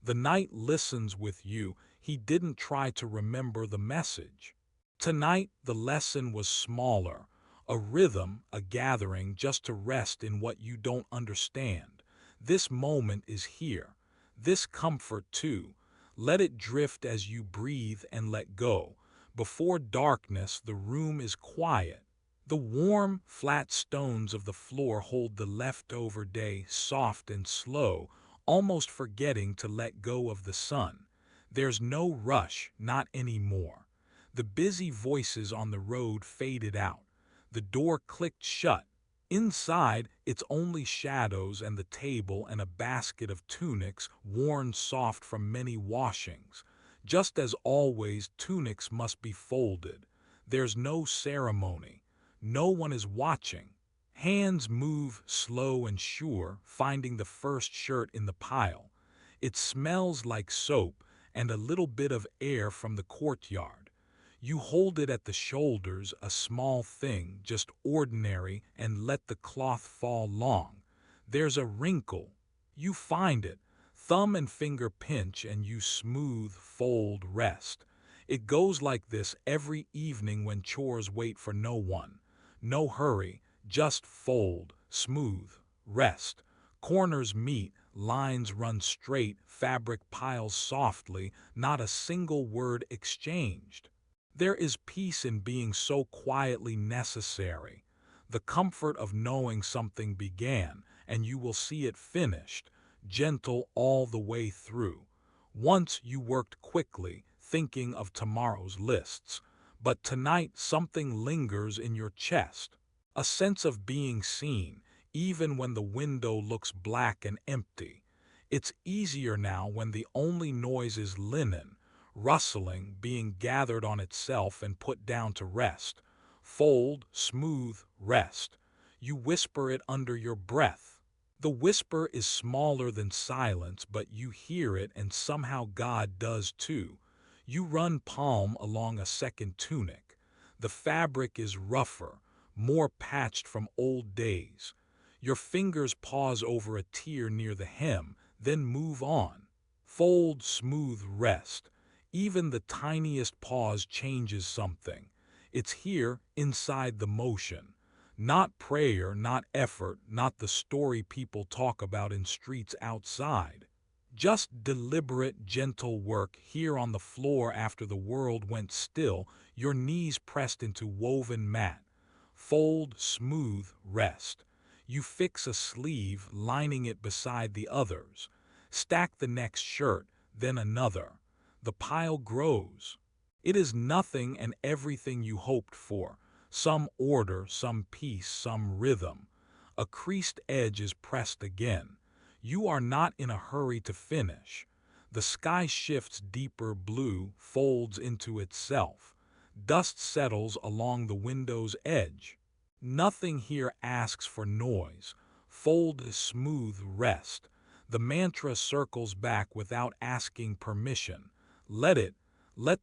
The night listens with you. He didn't try to remember the message. Tonight the lesson was smaller, a rhythm, a gathering just to rest in what you don't understand. This moment is here. This comfort too. Let it drift as you breathe and let go. Before darkness, the room is quiet. The warm, flat stones of the floor hold the leftover day soft and slow, almost forgetting to let go of the sun. There's no rush, not anymore. The busy voices on the road faded out. The door clicked shut. Inside, it's only shadows and the table and a basket of tunics worn soft from many washings. Just as always, tunics must be folded. There's no ceremony. No one is watching. Hands move slow and sure, finding the first shirt in the pile. It smells like soap and a little bit of air from the courtyard. You hold it at the shoulders, a small thing, just ordinary, and let the cloth fall long. There's a wrinkle. You find it. Thumb and finger pinch and you smooth, fold, rest. It goes like this every evening when chores wait for no one. No hurry, just fold, smooth, rest. Corners meet, lines run straight, fabric piles softly, not a single word exchanged. There is peace in being so quietly necessary, the comfort of knowing something began and you will see it finished, gentle all the way through. Once you worked quickly, thinking of tomorrow's lists, but tonight something lingers in your chest, a sense of being seen, even when the window looks black and empty. It's easier now when the only noise is linen, rustling, being gathered on itself and put down to rest. Fold, smooth, rest. You whisper it under your breath. The whisper is smaller than silence, but you hear it, and somehow God does too. You run palm along a second tunic. The fabric is rougher, more patched from old days. Your fingers pause over a tear near the hem, then move on. Fold, smooth, rest. Even the tiniest pause changes something. It's here, inside the motion. Not prayer, not effort, not the story people talk about in streets outside. Just deliberate, gentle work here on the floor after the world went still, your knees pressed into woven mat. Fold, smooth, rest. You fix a sleeve, lining it beside the others. Stack the next shirt, then another. The pile grows. It is nothing and everything you hoped for. Some order, some peace, some rhythm. A creased edge is pressed again. You are not in a hurry to finish. The sky shifts deeper blue, folds into itself. Dust settles along the window's edge. Nothing here asks for noise. Fold is smooth rest. The mantra circles back without asking permission. Let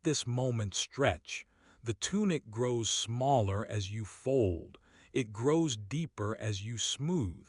this moment stretch. The tunic grows smaller as you fold. It grows deeper as you smooth.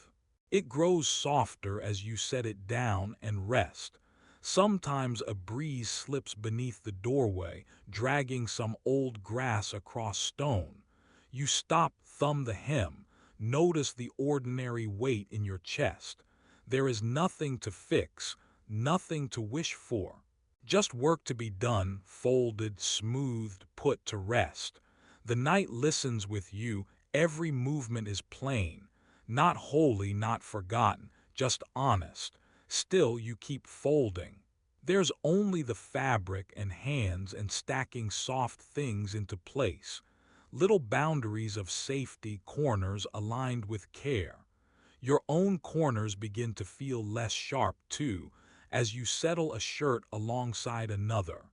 It grows softer as you set it down and rest. Sometimes a breeze slips beneath the doorway, dragging some old grass across stone. You stop, thumb the hem, notice the ordinary weight in your chest. There is nothing to fix, nothing to wish for. Just work to be done, folded, smoothed, put to rest. The night listens with you, every movement is plain. Not holy, not forgotten, just honest. Still you keep folding. There's only the fabric and hands and stacking soft things into place. Little boundaries of safety, corners aligned with care. Your own corners begin to feel less sharp, too, as you settle a shirt alongside another.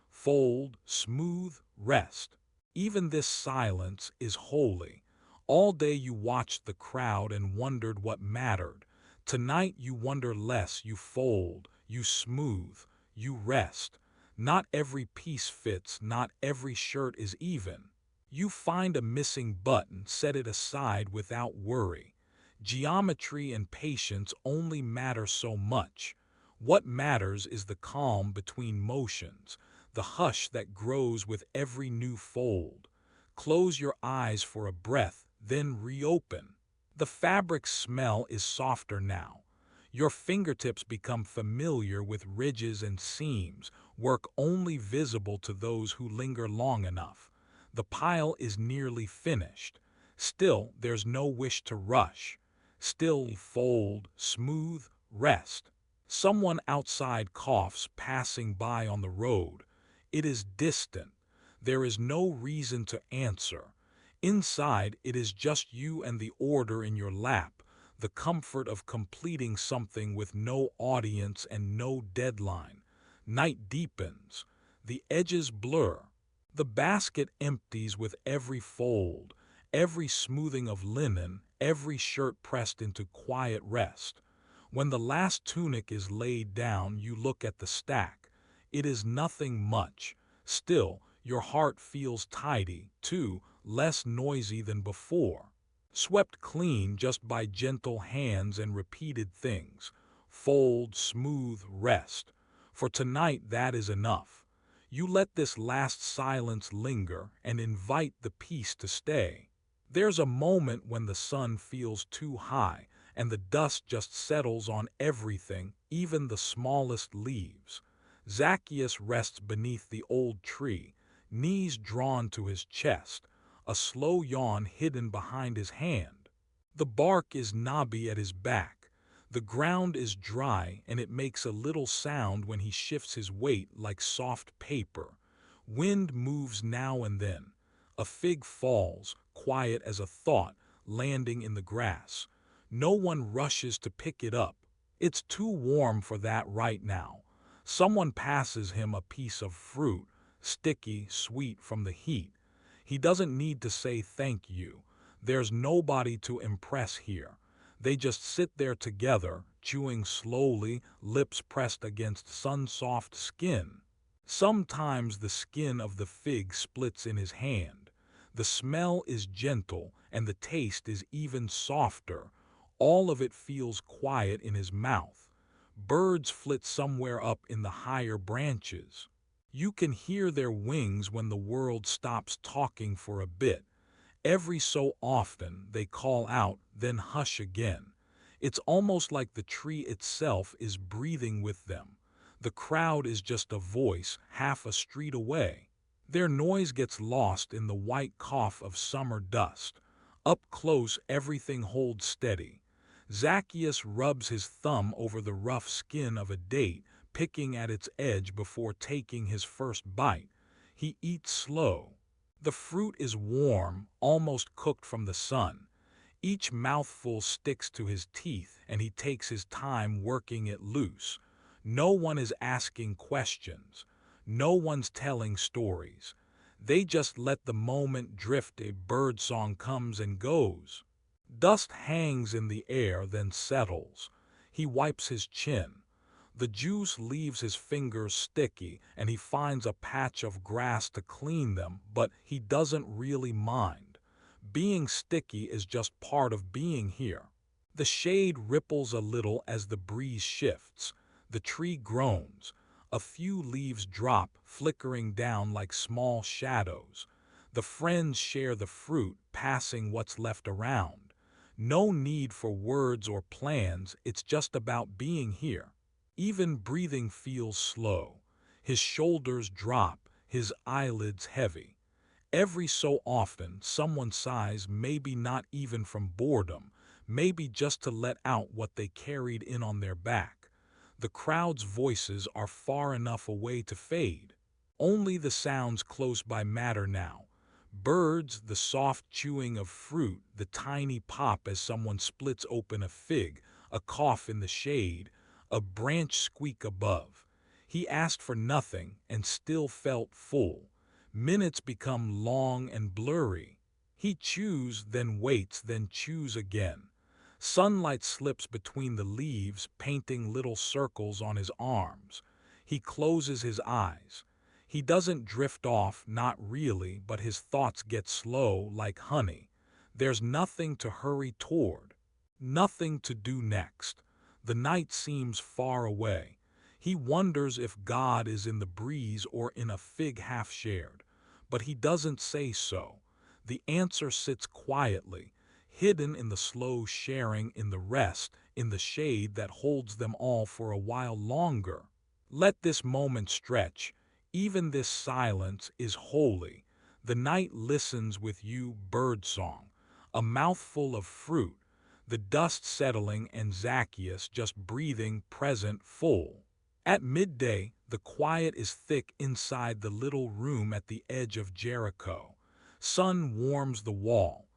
Fold, smooth, rest. Even this silence is holy. All day you watched the crowd and wondered what mattered. Tonight you wonder less, you fold, you smooth, you rest. Not every piece fits, not every shirt is even. You find a missing button, set it aside without worry. Geometry and patience only matter so much. What matters is the calm between motions, the hush that grows with every new fold. Close your eyes for a breath, then reopen. The fabric smell is softer now. Your fingertips become familiar with ridges and seams, work only visible to those who linger long enough. The pile is nearly finished. Still, there's no wish to rush. Still, fold, smooth, rest. Someone outside coughs, passing by on the road. It is distant. There is no reason to answer. Inside, it is just you and the order in your lap, the comfort of completing something with no audience and no deadline. Night deepens. The edges blur. The basket empties with every fold, every smoothing of linen, every shirt pressed into quiet rest. When the last tunic is laid down, you look at the stack. It is nothing much. Still, your heart feels tidy, too, less noisy than before. Swept clean just by gentle hands and repeated things. Fold, smooth, rest. For tonight that is enough. You let this last silence linger and invite the peace to stay. There's a moment when the sun feels too high and the dust just settles on everything, even the smallest leaves. Zacchaeus rests beneath the old tree, knees drawn to his chest, a slow yawn hidden behind his hand. The bark is knobby at his back. The ground is dry, and it makes a little sound when he shifts his weight like soft paper. Wind moves now and then. A fig falls, quiet as a thought, landing in the grass. No one rushes to pick it up. It's too warm for that right now. Someone passes him a piece of fruit, sticky, sweet from the heat. He doesn't need to say thank you. There's nobody to impress here. They just sit there together, chewing slowly, lips pressed against sun-soft skin. Sometimes the skin of the fig splits in his hand. The smell is gentle, and the taste is even softer. All of it feels quiet in his mouth. Birds flit somewhere up in the higher branches. You can hear their wings when the world stops talking for a bit. Every so often they call out, then hush again. It's almost like the tree itself is breathing with them. The crowd is just a voice half a street away. Their noise gets lost in the white cough of summer dust. Up close, everything holds steady. Zacchaeus rubs his thumb over the rough skin of a date, picking at its edge before taking his first bite. He eats slow. The fruit is warm, almost cooked from the sun. Each mouthful sticks to his teeth, and he takes his time working it loose. No one is asking questions. No one's telling stories. They just let the moment drift. A birdsong comes and goes. Dust hangs in the air, then settles. He wipes his chin. The juice leaves his fingers sticky, and he finds a patch of grass to clean them, but he doesn't really mind. Being sticky is just part of being here. The shade ripples a little as the breeze shifts. The tree groans. A few leaves drop, flickering down like small shadows. The friends share the fruit, passing what's left around. No need for words or plans, it's just about being here. Even breathing feels slow. His shoulders drop, his eyelids heavy. Every so often, someone sighs, maybe not even from boredom, maybe just to let out what they carried in on their back. The crowd's voices are far enough away to fade. Only the sounds close by matter now. Birds, the soft chewing of fruit, the tiny pop as someone splits open a fig, a cough in the shade, a branch squeak above. He asked for nothing and still felt full. Minutes become long and blurry. He chews, then waits, then chews again. Sunlight slips between the leaves, painting little circles on his arms. He closes his eyes. He doesn't drift off, not really, but his thoughts get slow like honey. There's nothing to hurry toward, nothing to do next. The night seems far away. He wonders if God is in the breeze or in a fig half shared. But he doesn't say so. The answer sits quietly, hidden in the slow sharing, in the rest, in the shade that holds them all for a while longer. Let this moment stretch. Even this silence is holy. The night listens with you, birdsong. A mouthful of fruit, the dust settling, and Zacchaeus just breathing, present, full. At midday, the quiet is thick inside the little room at the edge of Jericho. Sun warms the wall.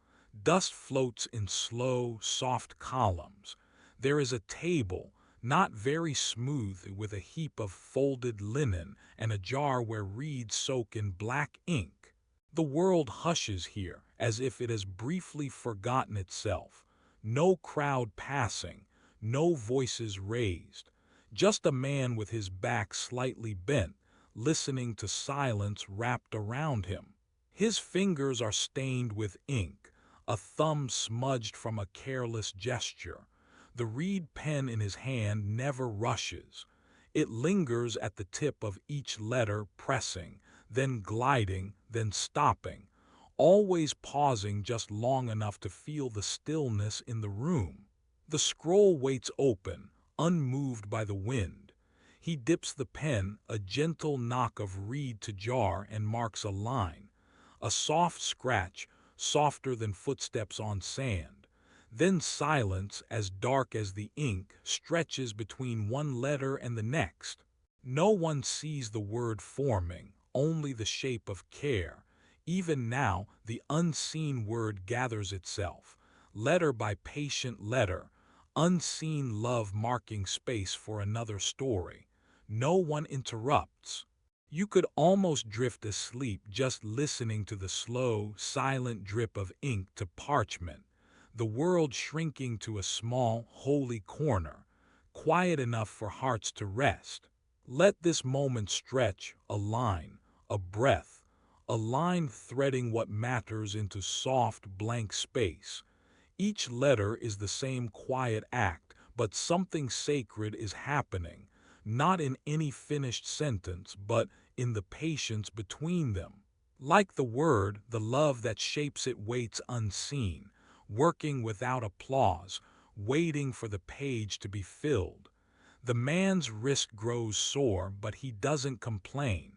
Dust floats in slow, soft columns. There is a table, not very smooth, with a heap of folded linen and a jar where reeds soak in black ink. The world hushes here, as if it has briefly forgotten itself. No crowd passing, no voices raised. Just a man with his back slightly bent, listening to silence wrapped around him. His fingers are stained with ink, a thumb smudged from a careless gesture. The reed pen in his hand never rushes. It lingers at the tip of each letter, pressing, then gliding, then stopping, always pausing just long enough to feel the stillness in the room. The scroll waits open, unmoved by the wind. He dips the pen, a gentle knock of reed to jar, and marks a line. A soft scratch, softer than footsteps on sand. Then silence, as dark as the ink, stretches between one letter and the next. No one sees the word forming, only the shape of care. Even now, the unseen word gathers itself, letter by patient letter, unseen love marking space for another story. No one interrupts. You could almost drift asleep just listening to the slow, silent drip of ink to parchment, the world shrinking to a small, holy corner, quiet enough for hearts to rest. Let this moment stretch, a line, a breath, a line threading what matters into soft, blank space. Each letter is the same quiet act, but something sacred is happening, not in any finished sentence, but in the patience between them. Like the word, the love that shapes it waits unseen, working without applause, waiting for the page to be filled. The man's wrist grows sore, but he doesn't complain.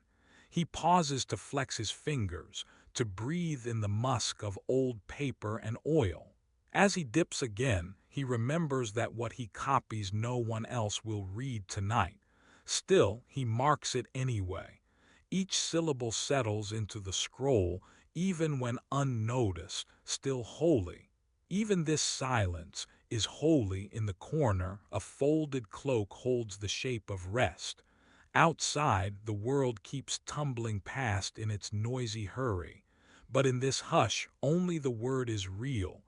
He pauses to flex his fingers, to breathe in the musk of old paper and oil. As he dips again, he remembers that what he copies no one else will read tonight. Still, he marks it anyway. Each syllable settles into the scroll, even when unnoticed, still holy. Even this silence is holy. In the corner, a folded cloak holds the shape of rest. Outside, the world keeps tumbling past in its noisy hurry. But in this hush, only the word is real.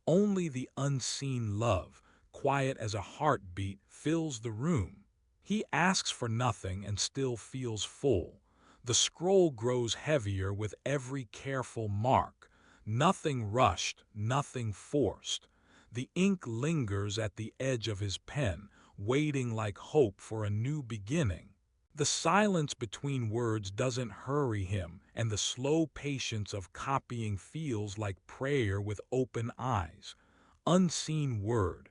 Only the unseen love, quiet as a heartbeat, fills the room. He asks for nothing and still feels full. The scroll grows heavier with every careful mark. Nothing rushed, nothing forced. The ink lingers at the edge of his pen, waiting like hope for a new beginning. The silence between words doesn't hurry him, and the slow patience of copying feels like prayer with open eyes. Unseen word,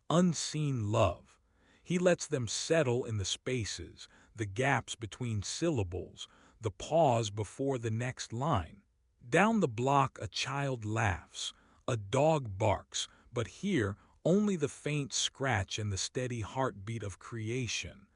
unseen love. He lets them settle in the spaces, the gaps between syllables, the pause before the next line. Down the block a child laughs, a dog barks, but here only the faint scratch and the steady heartbeat of creation.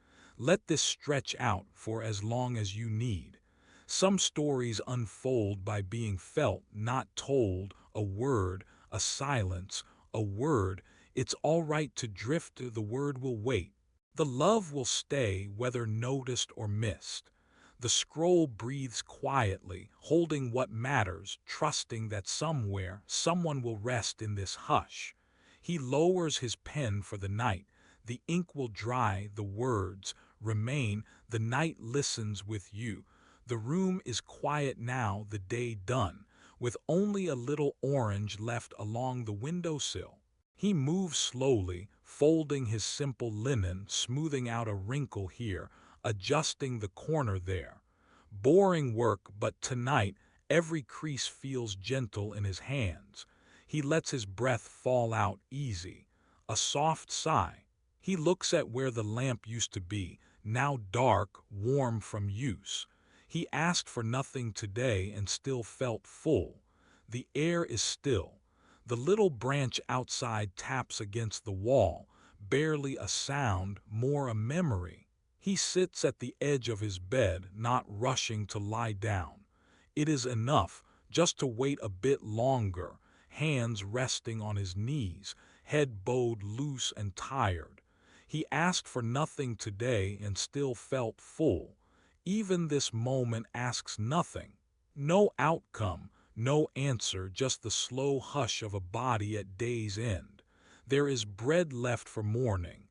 Let this stretch out for as long as you need. Some stories unfold by being felt, not told. A word, a silence, a word. It's all right to drift, the word will wait. The love will stay whether noticed or missed. The scroll breathes quietly, holding what matters, trusting that somewhere someone will rest in this hush. He lowers his pen for the night. The ink will dry, the words remain. The night listens with you. The room is quiet now, the day done, with only a little orange left along the windowsill. He moves slowly, folding his simple linen, smoothing out a wrinkle here, adjusting the corner there. Boring work, but tonight every crease feels gentle in his hands. He lets his breath fall out easy, a soft sigh. He looks at where the lamp used to be, now dark, warm from use. He asked for nothing today and still felt full. The air is still. The little branch outside taps against the wall, barely a sound, more a memory. He sits at the edge of his bed, not rushing to lie down. It is enough just to wait a bit longer, hands resting on his knees, head bowed loose and tired. He asked for nothing today and still felt full. Even this moment asks nothing. No outcome, no answer, just the slow hush of a body at day's end. There is bread left for morning.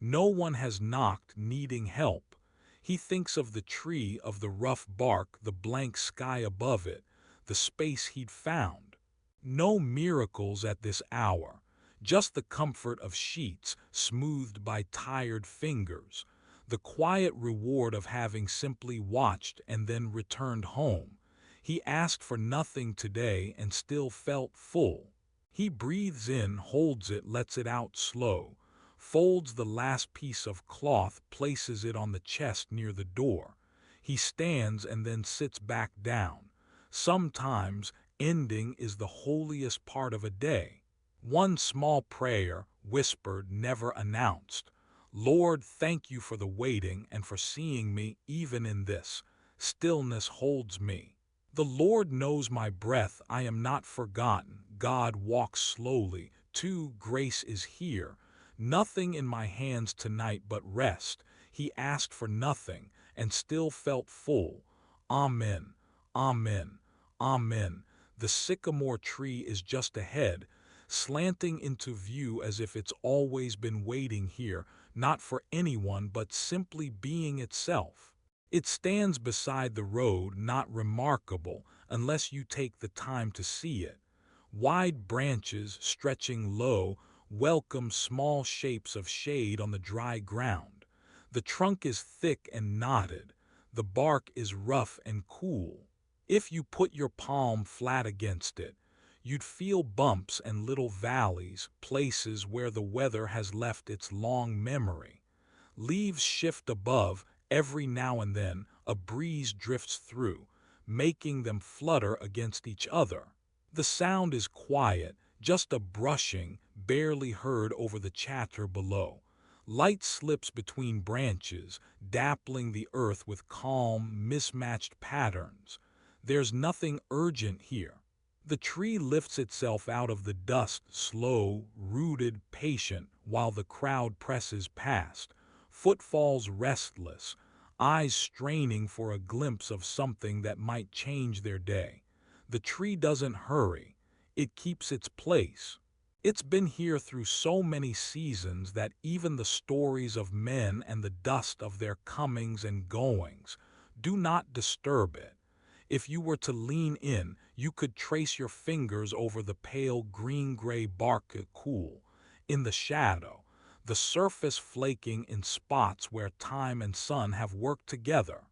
No one has knocked, needing help. He thinks of the tree, of the rough bark, the blank sky above it, the space he'd found. No miracles at this hour, just the comfort of sheets smoothed by tired fingers, the quiet reward of having simply watched and then returned home. He asked for nothing today and still felt full. He breathes in, holds it, lets it out slow, folds the last piece of cloth, places it on the chest near the door. He stands and then sits back down. Sometimes ending is the holiest part of a day. One small prayer, whispered, never announced. Lord, thank you for the waiting and for seeing me even in this. Stillness holds me. The Lord knows my breath, I am not forgotten. God walks slowly, too, grace is here. Nothing in my hands tonight but rest. He asked for nothing and still felt full. Amen. Amen. Amen. The sycamore tree is just ahead, slanting into view as if it's always been waiting here, not for anyone but simply being itself. It stands beside the road, not remarkable unless you take the time to see it. Wide branches stretching low welcome small shapes of shade on the dry ground. The trunk is thick and knotted. The bark is rough and cool. If you put your palm flat against it, you'd feel bumps and little valleys, places where the weather has left its long memory. Leaves shift above, every now and then a breeze drifts through, making them flutter against each other. The sound is quiet, just a brushing, barely heard over the chatter below. Light slips between branches, dappling the earth with calm, mismatched patterns. There's nothing urgent here. The tree lifts itself out of the dust, slow, rooted, patient, while the crowd presses past, footfalls restless, eyes straining for a glimpse of something that might change their day. The tree doesn't hurry. It keeps its place. It's been here through so many seasons that even the stories of men and the dust of their comings and goings do not disturb it. If you were to lean in, you could trace your fingers over the pale green-gray bark cool. In the shadow, the surface flaking in spots where time and sun have worked together.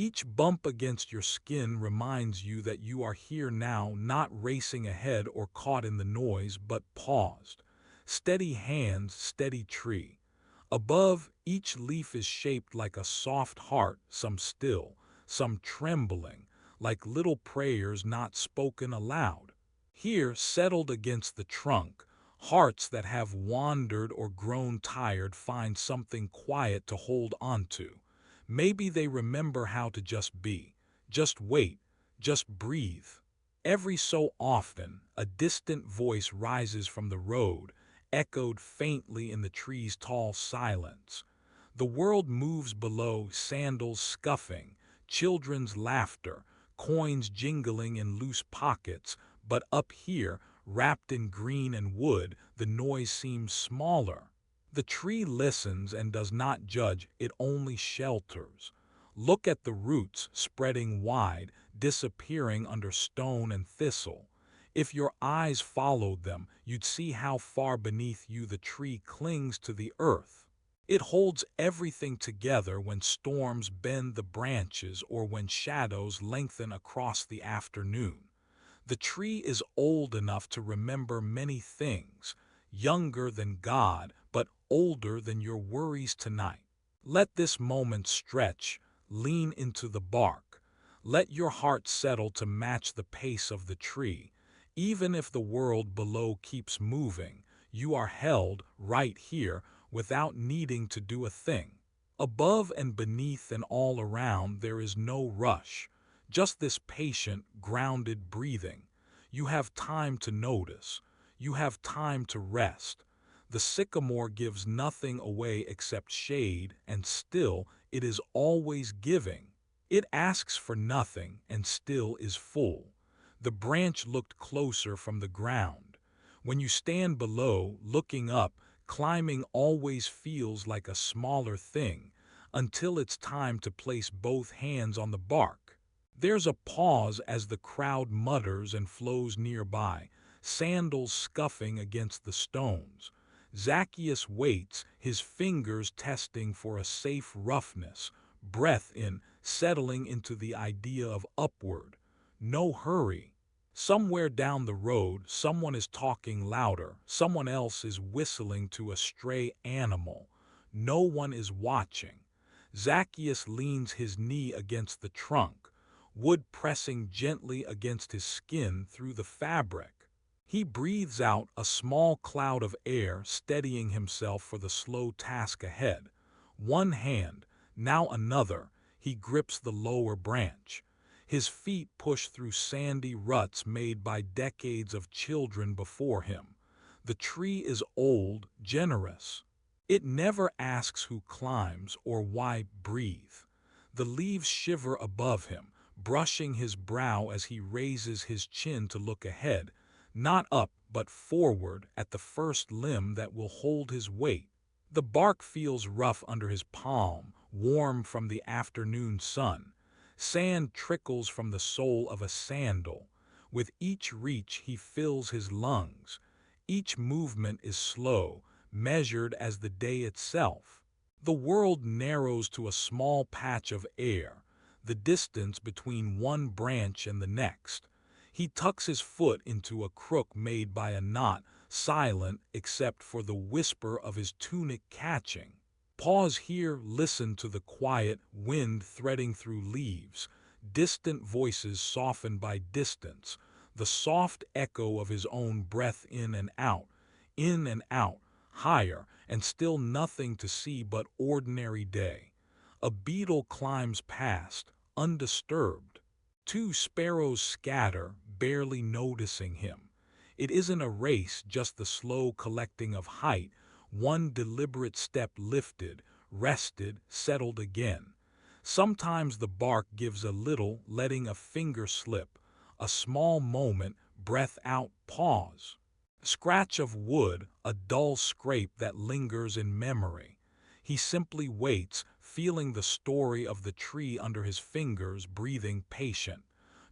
Each bump against your skin reminds you that you are here now, not racing ahead or caught in the noise, but paused. Steady hands, steady tree. Above, each leaf is shaped like a soft heart, some still, some trembling, like little prayers not spoken aloud. Here, settled against the trunk, hearts that have wandered or grown tired find something quiet to hold onto. Maybe they remember how to just be, just wait, just breathe. Every so often, a distant voice rises from the road, echoed faintly in the tree's tall silence. The world moves below, sandals scuffing, children's laughter, coins jingling in loose pockets, but up here, wrapped in green and wood, the noise seems smaller. The tree listens and does not judge, it only shelters. Look at the roots spreading wide, disappearing under stone and thistle. If your eyes followed them, you'd see how far beneath you the tree clings to the earth. It holds everything together when storms bend the branches or when shadows lengthen across the afternoon. The tree is old enough to remember many things, younger than God, but older than your worries tonight. Let this moment stretch, lean into the bark. Let your heart settle to match the pace of the tree. Even if the world below keeps moving, you are held right here without needing to do a thing. Above and beneath and all around there is no rush, just this patient, grounded breathing. You have time to notice. You have time to rest. The sycamore gives nothing away except shade, and still it is always giving. It asks for nothing and still is full. The branch looked closer from the ground. When you stand below, looking up, climbing always feels like a smaller thing, until it's time to place both hands on the bark. There's a pause as the crowd mutters and flows nearby, sandals scuffing against the stones. Zacchaeus waits, his fingers testing for a safe roughness, breath in, settling into the idea of upward. No hurry. Somewhere down the road, someone is talking louder, someone else is whistling to a stray animal. No one is watching. Zacchaeus leans his knee against the trunk, wood pressing gently against his skin through the fabric. He breathes out a small cloud of air, steadying himself for the slow task ahead. One hand, now another, he grips the lower branch. His feet push through sandy ruts made by decades of children before him. The tree is old, generous. It never asks who climbs or why breathe. The leaves shiver above him, brushing his brow as he raises his chin to look ahead, not up but forward at the first limb that will hold his weight. The bark feels rough under his palm, warm from the afternoon sun. Sand trickles from the sole of a sandal. With each reach he fills his lungs. Each movement is slow, measured as the day itself. The world narrows to a small patch of air, the distance between one branch and the next. He tucks his foot into a crook made by a knot, silent except for the whisper of his tunic catching. Pause here, listen to the quiet wind threading through leaves, distant voices softened by distance, the soft echo of his own breath in and out, higher, and still nothing to see but ordinary day. A beetle climbs past, undisturbed. Two sparrows scatter, barely noticing him. It isn't a race, just the slow collecting of height, one deliberate step lifted, rested, settled again. Sometimes the bark gives a little, letting a finger slip, a small moment, breath out, pause. Scratch of wood, a dull scrape that lingers in memory. He simply waits, feeling the story of the tree under his fingers, breathing patient.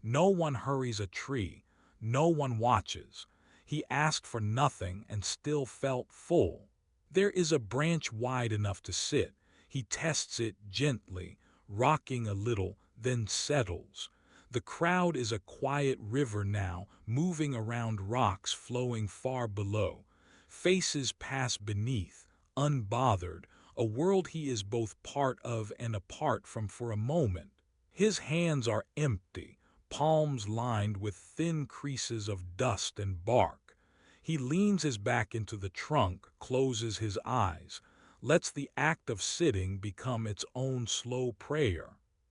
No one hurries a tree, no one watches. He asked for nothing and still felt full. There is a branch wide enough to sit. He tests it gently, rocking a little, then settles. The crowd is a quiet river now, moving around rocks flowing far below. Faces pass beneath, unbothered, a world he is both part of and apart from for a moment. His hands are empty, palms lined with thin creases of dust and bark. He leans his back into the trunk, closes his eyes, lets the act of sitting become its own slow prayer.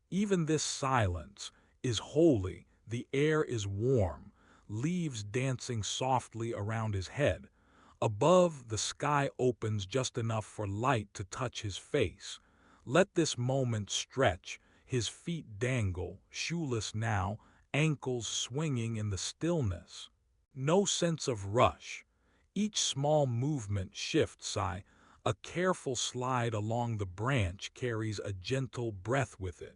Even this silence is holy, the air is warm, leaves dancing softly around his head. Above, the sky opens just enough for light to touch his face. Let this moment stretch, his feet dangle, shoeless now, ankles swinging in the stillness. No sense of rush. Each small movement shifts, a careful slide along the branch carries a gentle breath with it.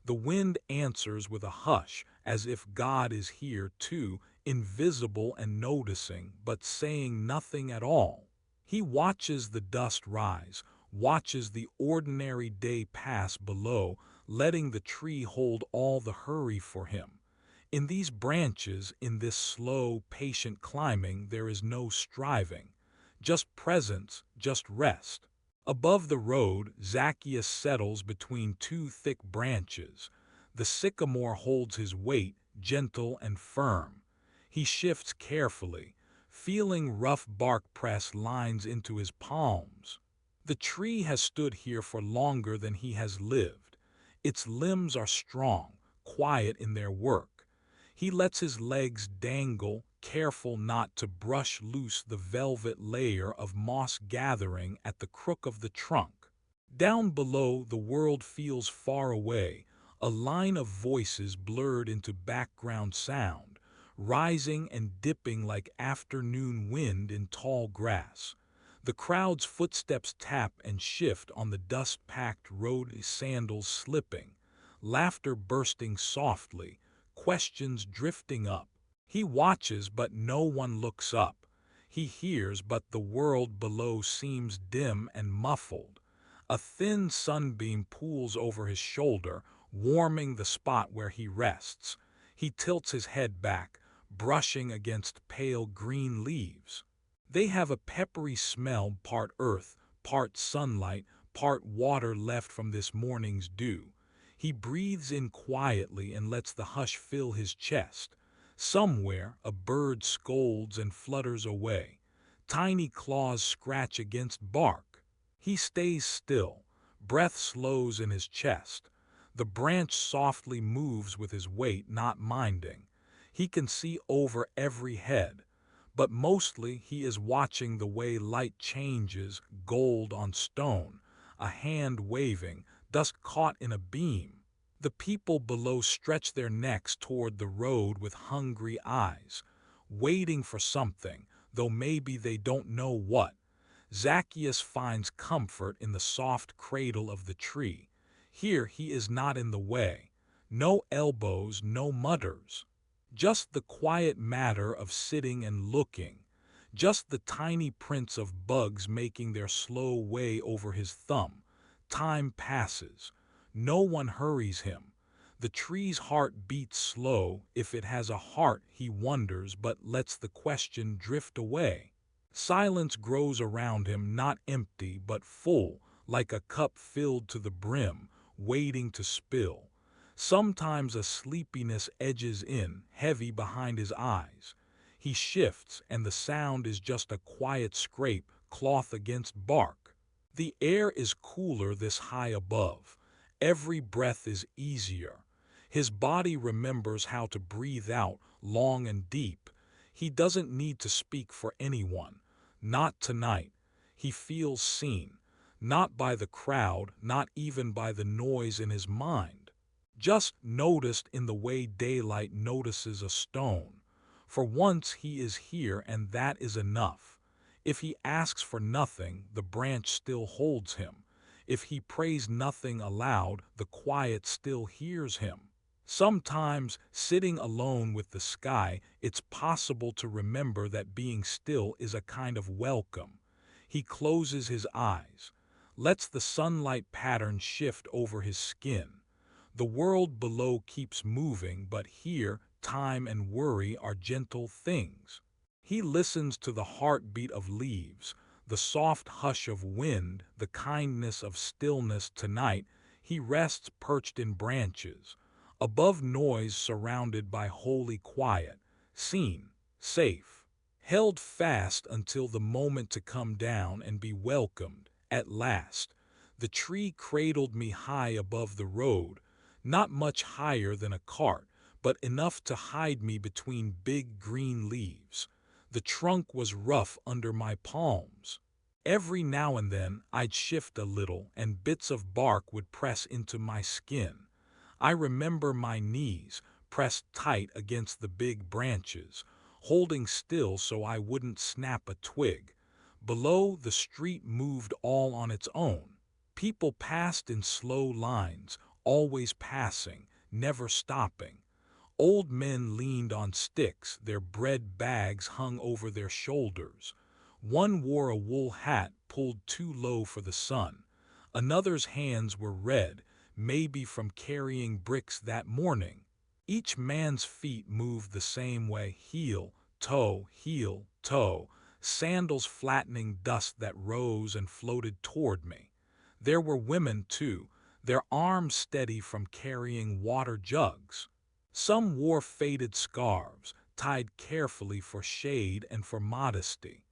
The wind answers with a hush, as if God is here too, invisible and noticing, but saying nothing at all. He watches the dust rise, watches the ordinary day pass below, letting the tree hold all the hurry for him. In these branches, in this slow, patient climbing, there is no striving, just presence, just rest. Above the road, Zacchaeus settles between two thick branches. The sycamore holds his weight, gentle and firm. He shifts carefully, feeling rough bark press lines into his palms. The tree has stood here for longer than he has lived. Its limbs are strong, quiet in their work. He lets his legs dangle, careful not to brush loose the velvet layer of moss gathering at the crook of the trunk. Down below, the world feels far away, a line of voices blurred into background sound, rising and dipping like afternoon wind in tall grass. The crowd's footsteps tap and shift on the dust-packed road, sandals slipping, laughter bursting softly, questions drifting up. He watches, but no one looks up. He hears, but the world below seems dim and muffled. A thin sunbeam pools over his shoulder, warming the spot where he rests. He tilts his head back, brushing against pale green leaves. They have a peppery smell, part earth, part sunlight, part water left from this morning's dew. He breathes in quietly and lets the hush fill his chest. Somewhere, a bird scolds and flutters away. Tiny claws scratch against bark. He stays still. Breath slows in his chest. The branch softly moves with his weight, not minding. He can see over every head. but mostly he is watching the way light changes gold on stone, a hand waving, dust caught in a beam. The people below stretch their necks toward the road with hungry eyes, waiting for something, though maybe they don't know what. Zacchaeus finds comfort in the soft cradle of the tree. Here he is not in the way. No elbows, no mutters. Just the quiet matter of sitting and looking. Just the tiny prints of bugs making their slow way over his thumb. Time passes. No one hurries him. The tree's heart beats slow, if it has a heart, he wonders, but lets the question drift away. Silence grows around him, not empty, but full, like a cup filled to the brim, waiting to spill. Sometimes a sleepiness edges in, heavy behind his eyes. He shifts, and the sound is just a quiet scrape, cloth against bark. The air is cooler this high above. Every breath is easier. His body remembers how to breathe out, long and deep. He doesn't need to speak for anyone. Not tonight. He feels seen. Not by the crowd, not even by the noise in his mind. Just noticed in the way daylight notices a stone. For once he is here, and that is enough. If he asks for nothing, the branch still holds him. If he prays nothing aloud, the quiet still hears him. Sometimes, sitting alone with the sky, it's possible to remember that being still is a kind of welcome. He closes his eyes, lets the sunlight pattern shift over his skin. The world below keeps moving, but here, time and worry are gentle things. He listens to the heartbeat of leaves, the soft hush of wind, the kindness of stillness. Tonight. He rests perched in branches, above noise, surrounded by holy quiet, seen, safe, held fast until the moment to come down and be welcomed. At last, the tree cradled me high above the road, not much higher than a cart, but enough to hide me between big green leaves. The trunk was rough under my palms. Every now and then I'd shift a little, and bits of bark would press into my skin. I remember my knees pressed tight against the big branches, holding still so I wouldn't snap a twig. Below, the street moved all on its own. People passed in slow lines, always passing, never stopping. Old men leaned on sticks, their bread bags hung over their shoulders. One wore a wool hat pulled too low for the sun. Another's hands were red, maybe from carrying bricks that morning. Each man's feet moved the same way, heel, toe, sandals flattening dust that rose and floated toward me. There were women, too, their arms steady from carrying water jugs. Some wore faded scarves, tied carefully for shade and for modesty.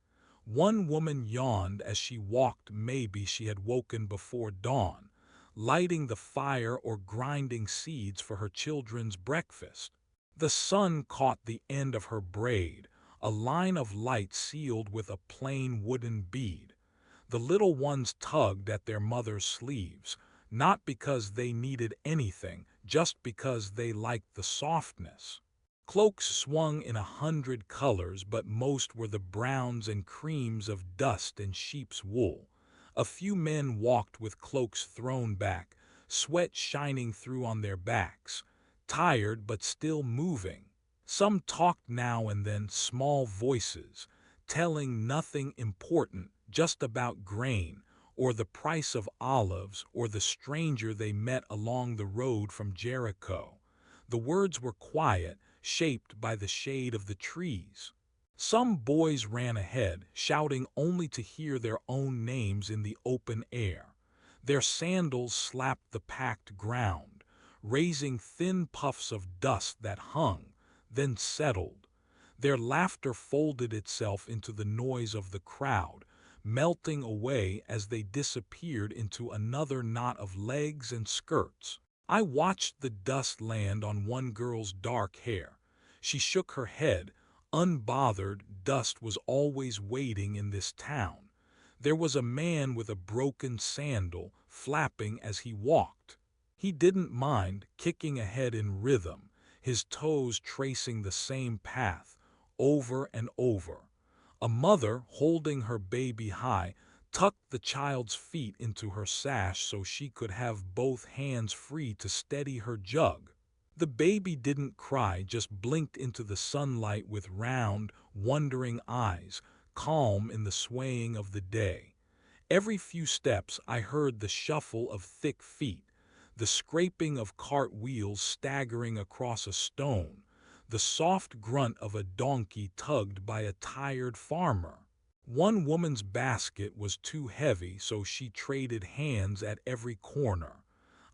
One woman yawned as she walked, maybe she had woken before dawn, lighting the fire or grinding seeds for her children's breakfast. The sun caught the end of her braid, a line of light sealed with a plain wooden bead. The little ones tugged at their mother's sleeves, not because they needed anything, just because they liked the softness. Cloaks swung in 100 colors, but most were the browns and creams of dust and sheep's wool. A few men walked with cloaks thrown back, sweat shining through on their backs, tired but still moving. Some talked now and then, small voices, telling nothing important, just about grain, or the price of olives, or the stranger they met along the road from Jericho. The words were quiet, shaped by the shade of the trees. Some boys ran ahead, shouting only to hear their own names in the open air. Their sandals slapped the packed ground, raising thin puffs of dust that hung, then settled. Their laughter folded itself into the noise of the crowd, melting away as they disappeared into another knot of legs and skirts. I watched the dust land on one girl's dark hair. She shook her head, Unbothered, dust was always waiting in this town. There was a man with a broken sandal flapping as he walked. He didn't mind kicking ahead in rhythm, his toes tracing the same path over and over. A mother, holding her baby high, tucked the child's feet into her sash so she could have both hands free to steady her jug. The baby didn't cry, just blinked into the sunlight with round, wondering eyes, calm in the swaying of the day. Every few steps I heard the shuffle of thick feet, the scraping of cart wheels staggering across a stone, the soft grunt of a donkey tugged by a tired farmer. One woman's basket was too heavy, so she traded hands at every corner.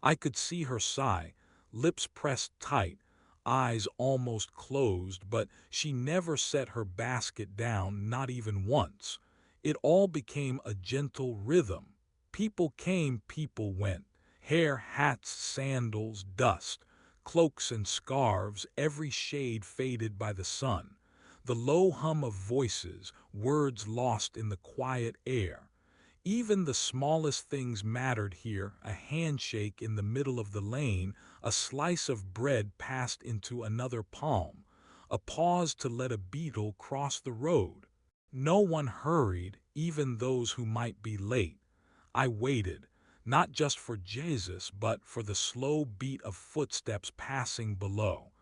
I could see her sigh, lips pressed tight, eyes almost closed, but she never set her basket down, not even once. It all became a gentle rhythm. People came, people went. Hair, hats, sandals, dust, cloaks and scarves, every shade faded by the sun. The low hum of voices, words lost in the quiet air. Even the smallest things mattered here, a handshake in the middle of the lane, a slice of bread passed into another palm, a pause to let a beetle cross the road. No one hurried, even those who might be late. I waited, not just for Jesus, but for the slow beat of footsteps passing below.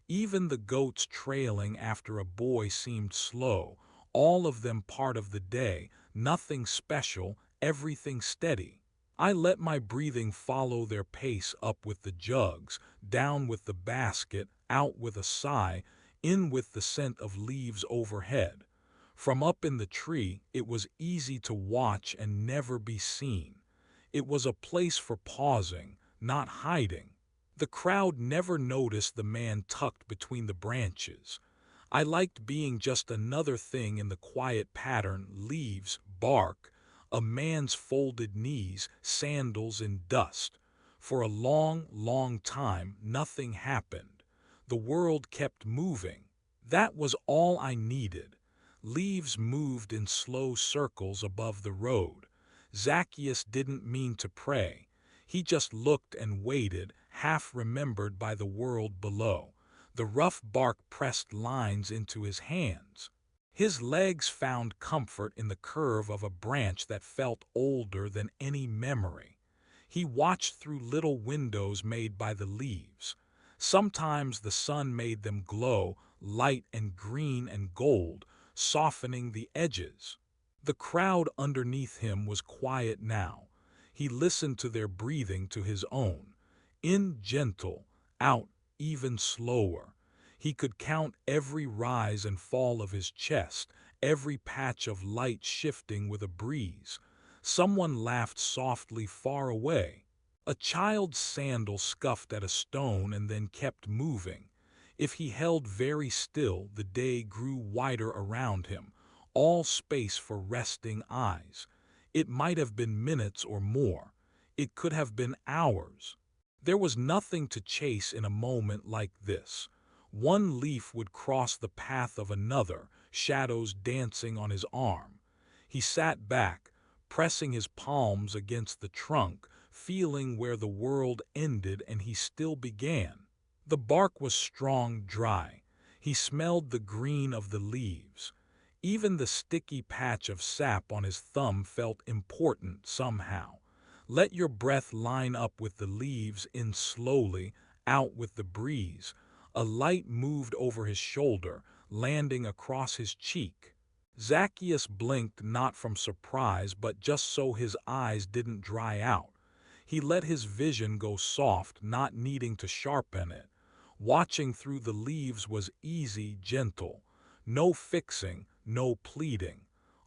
Even the goats trailing after a boy seemed slow, all of them part of the day, nothing special, everything steady. I let my breathing follow their pace, up with the jugs, down with the basket, out with a sigh, in with the scent of leaves overhead. From up in the tree, it was easy to watch and never be seen. It was a place for pausing, not hiding. The crowd never noticed the man tucked between the branches. I liked being just another thing in the quiet pattern, leaves, bark, a man's folded knees, sandals in dust. For a long, long time, nothing happened. The world kept moving. That was all I needed. Leaves moved in slow circles above the road. Zacchaeus didn't mean to pray. He just looked and waited, half remembered by the world below. The rough bark pressed lines into his hands. His legs found comfort in the curve of a branch that felt older than any memory. He watched through little windows made by the leaves. Sometimes the sun made them glow, light and green and gold, softening the edges. The crowd underneath him was quiet now. He listened to their breathing, to his own. In gentle, out even slower. He could count every rise and fall of his chest, every patch of light shifting with a breeze. Someone laughed softly far away. A child's sandal scuffed at a stone and then kept moving. If he held very still, the day grew wider around him, all space for resting eyes. It might have been minutes or more. It could have been hours. There was nothing to chase in a moment like this. One leaf would cross the path of another, shadows dancing on his arm. He sat back, pressing his palms against the trunk, feeling where the world ended and he still began. The bark was strong, dry. He smelled the green of the leaves. Even the sticky patch of sap on his thumb felt important somehow. Let your breath line up with the leaves, in slowly, out with the breeze. A light moved over his shoulder, landing across his cheek. Zacchaeus blinked, not from surprise, but just so his eyes didn't dry out. He let his vision go soft, not needing to sharpen it. Watching through the leaves was easy, gentle. No fixing, no pleading.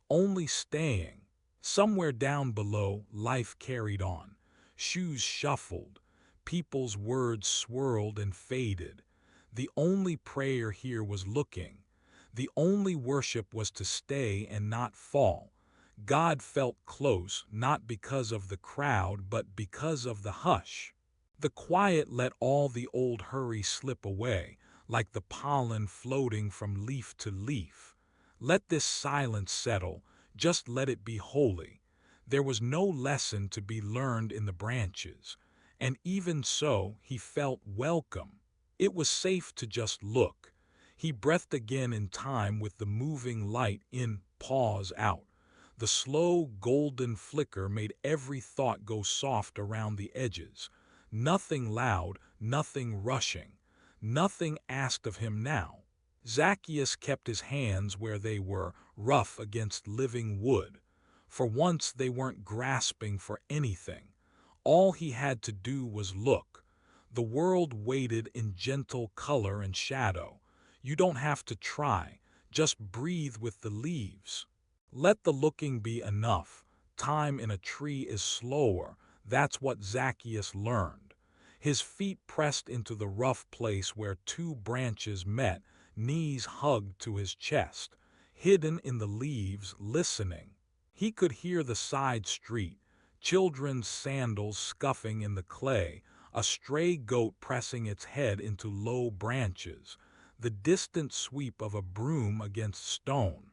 Only staying. Somewhere down below, life carried on. Shoes shuffled. People's words swirled and faded. The only prayer here was looking. The only worship was to stay and not fall. God felt close, not because of the crowd, but because of the hush. The quiet let all the old hurry slip away, like the pollen floating from leaf to leaf. Let this silence settle, just let it be holy. There was no lesson to be learned in the branches, and even so he felt welcome. It was safe to just look. He breathed again in time with the moving light in, pause out. The slow golden flicker made every thought go soft around the edges. Nothing loud, nothing rushing, nothing asked of him now. Zacchaeus kept his hands where they were, rough against living wood. For once they weren't grasping for anything. All he had to do was look. The world waited in gentle color and shadow. You don't have to try, just breathe with the leaves. Let the looking be enough. Time in a tree is slower. That's what Zacchaeus learned. His feet pressed into the rough place where two branches met, knees hugged to his chest. Hidden in the leaves, listening. He could hear the side street, children's sandals scuffing in the clay, a stray goat pressing its head into low branches, the distant sweep of a broom against stone.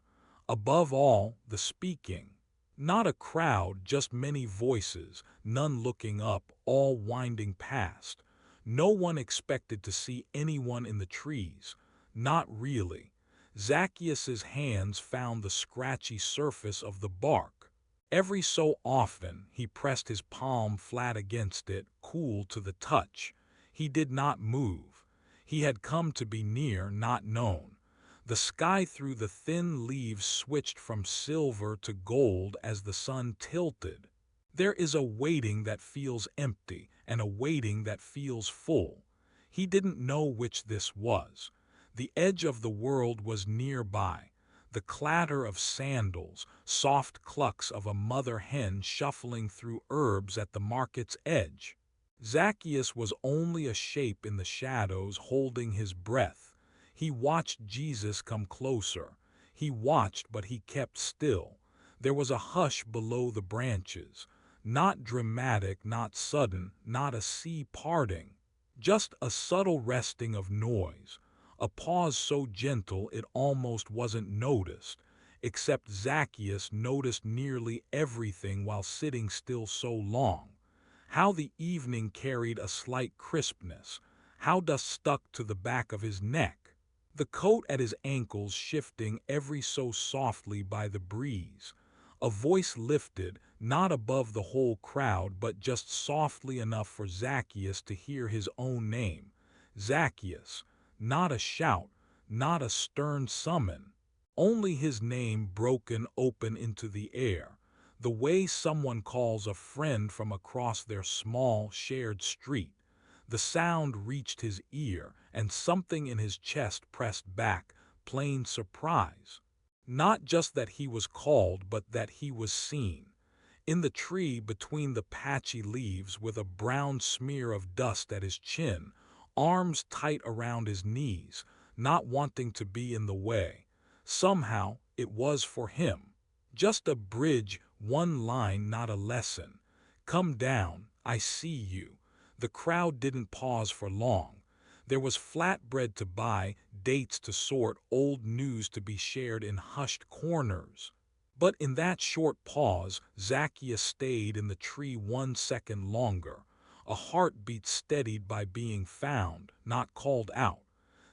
Above all, the speaking. Not a crowd, just many voices, none looking up, all winding past. No one expected to see anyone in the trees. Not really. Zacchaeus's hands found the scratchy surface of the bark. Every so often he pressed his palm flat against it, cool to the touch. He did not move. He had come to be near, not known. The sky through the thin leaves switched from silver to gold as the sun tilted. There is a waiting that feels empty and a waiting that feels full. He didn't know which this was. The edge of the world was nearby. The clatter of sandals, soft clucks of a mother hen shuffling through herbs at the market's edge. Zacchaeus was only a shape in the shadows holding his breath. He watched Jesus come closer. He watched, but he kept still. There was a hush below the branches. Not dramatic, not sudden, not a sea parting. Just a subtle resting of noise. A pause so gentle it almost wasn't noticed, except Zacchaeus noticed nearly everything while sitting still so long. How the evening carried a slight crispness. How dust stuck to the back of his neck. The coat at his ankles shifting every so softly by the breeze. A voice lifted, not above the whole crowd, but just softly enough for Zacchaeus to hear his own name. Zacchaeus. Not a shout, not a stern summon. Only his name broken open into the air. The way someone calls a friend from across their small, shared street. The sound reached his ear, and something in his chest pressed back, plain surprise. Not just that he was called, but that he was seen. In the tree between the patchy leaves, with a brown smear of dust at his chin, arms tight around his knees, not wanting to be in the way. Somehow, it was for him. Just a bridge, one line, not a lesson. Come down, I see you. The crowd didn't pause for long. There was flatbread to buy, dates to sort, old news to be shared in hushed corners. But in that short pause, Zacchaeus stayed in the tree 1 second longer, a heartbeat steadied by being found, not called out.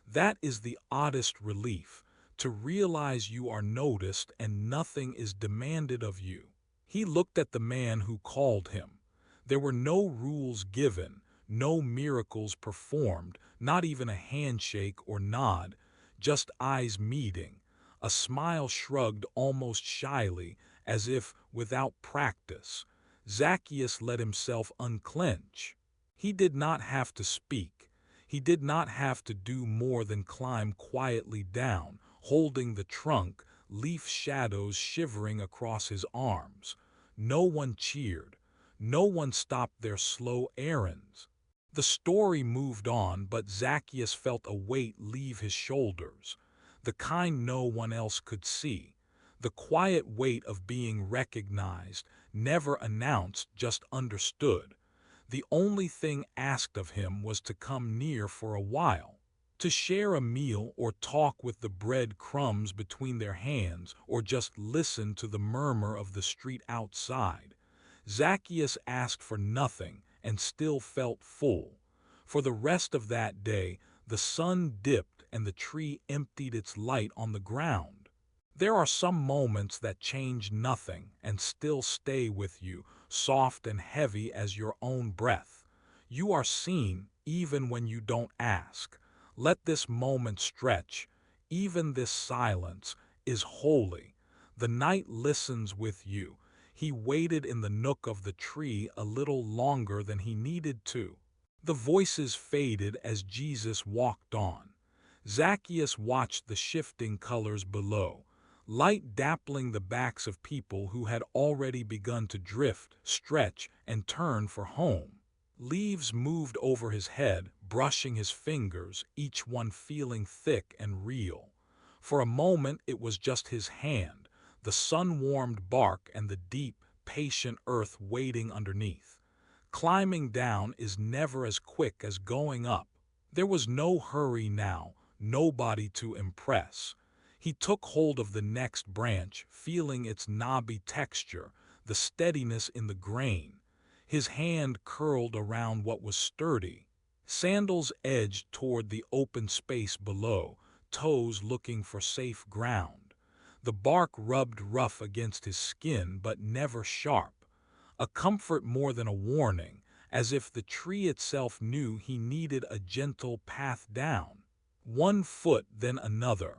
That is the oddest relief, to realize you are noticed and nothing is demanded of you. He looked at the man who called him. There were no rules given, no miracles performed, not even a handshake or nod, just eyes meeting, a smile shrugged almost shyly, as if without practice. Zacchaeus let himself unclench. He did not have to speak. He did not have to do more than climb quietly down, holding the trunk, leaf shadows shivering across his arms. No one cheered. No one stopped their slow errands. The story moved on, but Zacchaeus felt a weight leave his shoulders, the kind no one else could see, the quiet weight of being recognized, never announced, just understood. The only thing asked of him was to come near for a while. To share a meal or talk with the bread crumbs between their hands or just listen to the murmur of the street outside. Zacchaeus asked for nothing and still felt full. For the rest of that day, the sun dipped and the tree emptied its light on the ground. There are some moments that change nothing and still stay with you, soft and heavy as your own breath. You are seen even when you don't ask. Let this moment stretch. Even this silence is holy. The night listens with you. He waited in the nook of the tree a little longer than he needed to. The voices faded as Jesus walked on. Zacchaeus watched the shifting colors below, light dappling the backs of people who had already begun to drift, stretch, and turn for home. Leaves moved over his head, brushing his fingers, each one feeling thick and real. For a moment it was just his hand, the sun-warmed bark and the deep, patient earth waiting underneath. Climbing down is never as quick as going up. There was no hurry now, nobody to impress. He took hold of the next branch, feeling its knobby texture, the steadiness in the grain. His hand curled around what was sturdy. Sandals edged toward the open space below, toes looking for safe ground. The bark rubbed rough against his skin, but never sharp. A comfort more than a warning, as if the tree itself knew he needed a gentle path down. One foot, then another.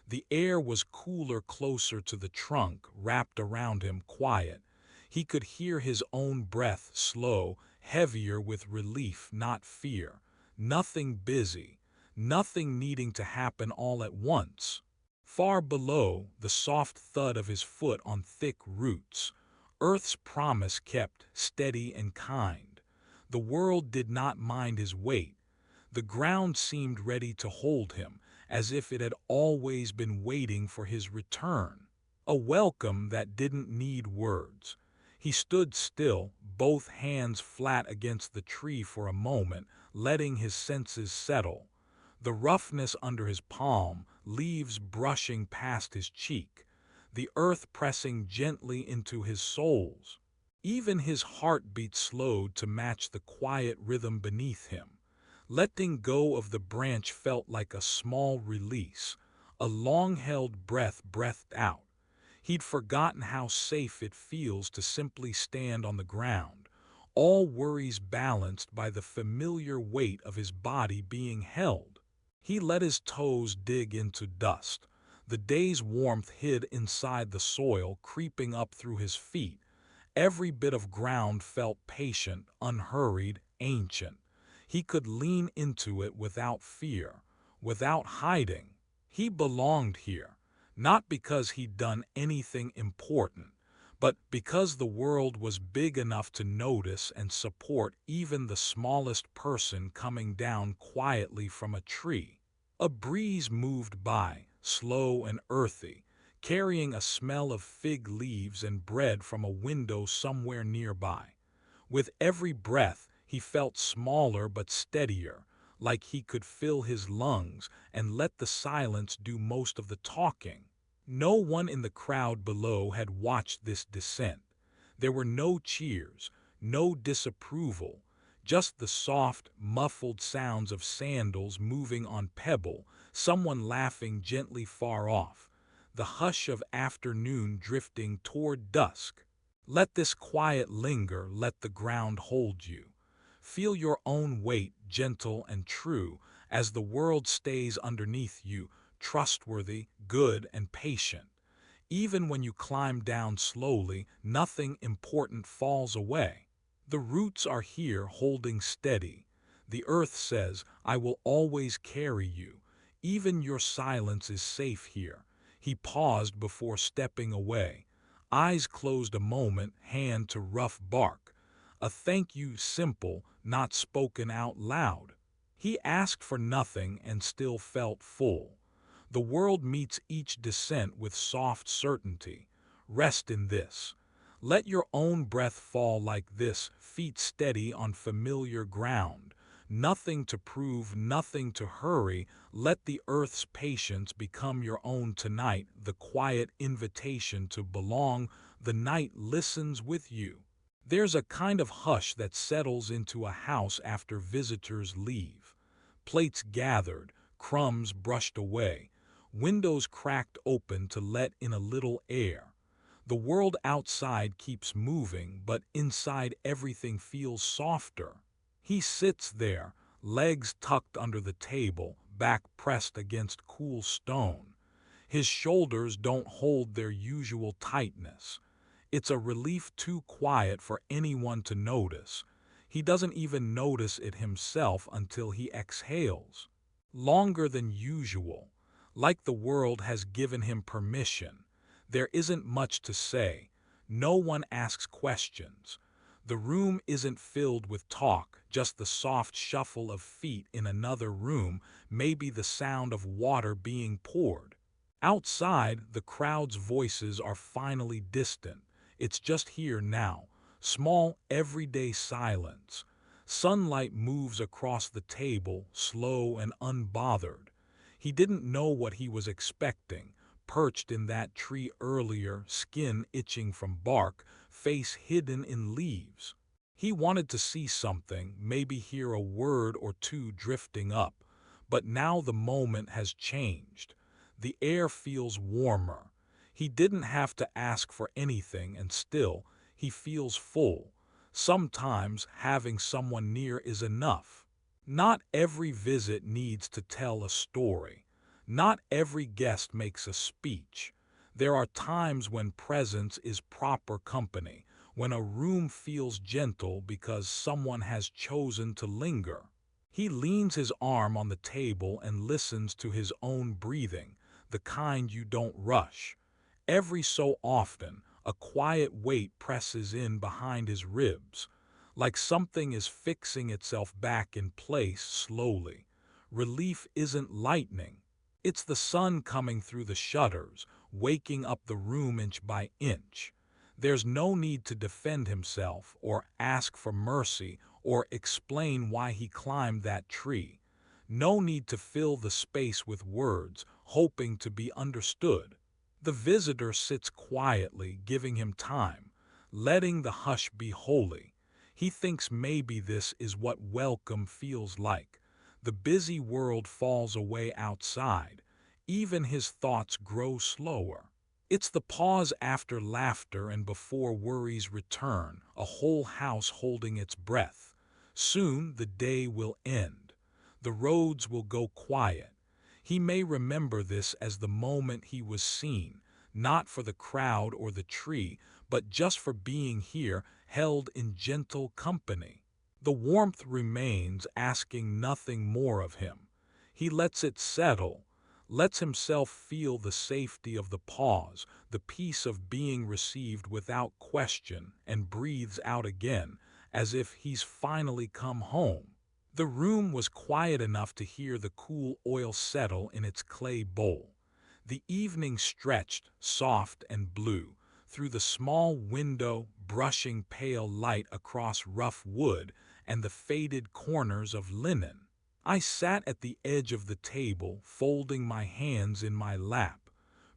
The air was cooler closer to the trunk, wrapped around him, quiet. He could hear his own breath, slow, heavier with relief, not fear. Nothing busy, nothing needing to happen all at once. Far below, the soft thud of his foot on thick roots. Earth's promise kept, steady and kind. The world did not mind his weight. The ground seemed ready to hold him, as if it had always been waiting for his return. A welcome that didn't need words. He stood still, both hands flat against the tree for a moment, letting his senses settle. The roughness under his palm, leaves brushing past his cheek, the earth pressing gently into his soles. Even his heartbeat slowed to match the quiet rhythm beneath him. Letting go of the branch felt like a small release, a long-held breath breathed out. He'd forgotten how safe it feels to simply stand on the ground, all worries balanced by the familiar weight of his body being held. He let his toes dig into dust. The day's warmth hid inside the soil, creeping up through his feet. Every bit of ground felt patient, unhurried, ancient. He could lean into it without fear, without hiding. He belonged here, not because he'd done anything important, but because the world was big enough to notice and support even the smallest person coming down quietly from a tree. A breeze moved by, slow and earthy, carrying a smell of fig leaves and bread from a window somewhere nearby. With every breath, he felt smaller but steadier, like he could fill his lungs and let the silence do most of the talking. No one in the crowd below had watched this descent. There were no cheers, no disapproval, just the soft, muffled sounds of sandals moving on pebble, someone laughing gently far off, the hush of afternoon drifting toward dusk. Let this quiet linger, let the ground hold you. Feel your own weight, gentle and true, as the world stays underneath you, trustworthy, good, and patient. Even when you climb down slowly, nothing important falls away. The roots are here holding steady. The earth says, I will always carry you. Even your silence is safe here. He paused before stepping away. Eyes closed a moment, hand to rough bark. A thank you simple, not spoken out loud. He asked for nothing and still felt full. The world meets each descent with soft certainty. Rest in this. Let your own breath fall like this, feet steady on familiar ground. Nothing to prove, nothing to hurry. Let the earth's patience become your own tonight, the quiet invitation to belong. The night listens with you. There's a kind of hush that settles into a house after visitors leave. Plates gathered, crumbs brushed away, windows cracked open to let in a little air. The world outside keeps moving, but inside everything feels softer. He sits there, legs tucked under the table, back pressed against cool stone. His shoulders don't hold their usual tightness. It's a relief too quiet for anyone to notice. He doesn't even notice it himself until he exhales. Longer than usual, like the world has given him permission. There isn't much to say. No one asks questions. The room isn't filled with talk, just the soft shuffle of feet in another room, maybe the sound of water being poured. Outside, the crowd's voices are finally distant. It's just here now, small, everyday silence. Sunlight moves across the table, slow and unbothered. He didn't know what he was expecting, perched in that tree earlier, skin itching from bark, face hidden in leaves. He wanted to see something, maybe hear a word or two drifting up, but now the moment has changed. The air feels warmer. He didn't have to ask for anything, and still, he feels full. Sometimes having someone near is enough. Not every visit needs to tell a story. Not every guest makes a speech. There are times when presence is proper company, when a room feels gentle because someone has chosen to linger. He leans his arm on the table and listens to his own breathing, the kind you don't rush. Every so often, a quiet weight presses in behind his ribs, like something is fixing itself back in place slowly. Relief isn't lightning. It's the sun coming through the shutters, waking up the room inch by inch. There's no need to defend himself or ask for mercy or explain why he climbed that tree. No need to fill the space with words, hoping to be understood. The visitor sits quietly, giving him time, letting the hush be holy. He thinks maybe this is what welcome feels like. The busy world falls away outside. Even his thoughts grow slower. It's the pause after laughter and before worries return, a whole house holding its breath. Soon the day will end. The roads will go quiet. He may remember this as the moment he was seen, not for the crowd or the tree, but just for being here, held in gentle company. The warmth remains, asking nothing more of him. He lets it settle, lets himself feel the safety of the pause, the peace of being received without question, and breathes out again, as if he's finally come home. The room was quiet enough to hear the cool oil settle in its clay bowl. The evening stretched, soft and blue, through the small window, brushing pale light across rough wood and the faded corners of linen. I sat at the edge of the table, folding my hands in my lap.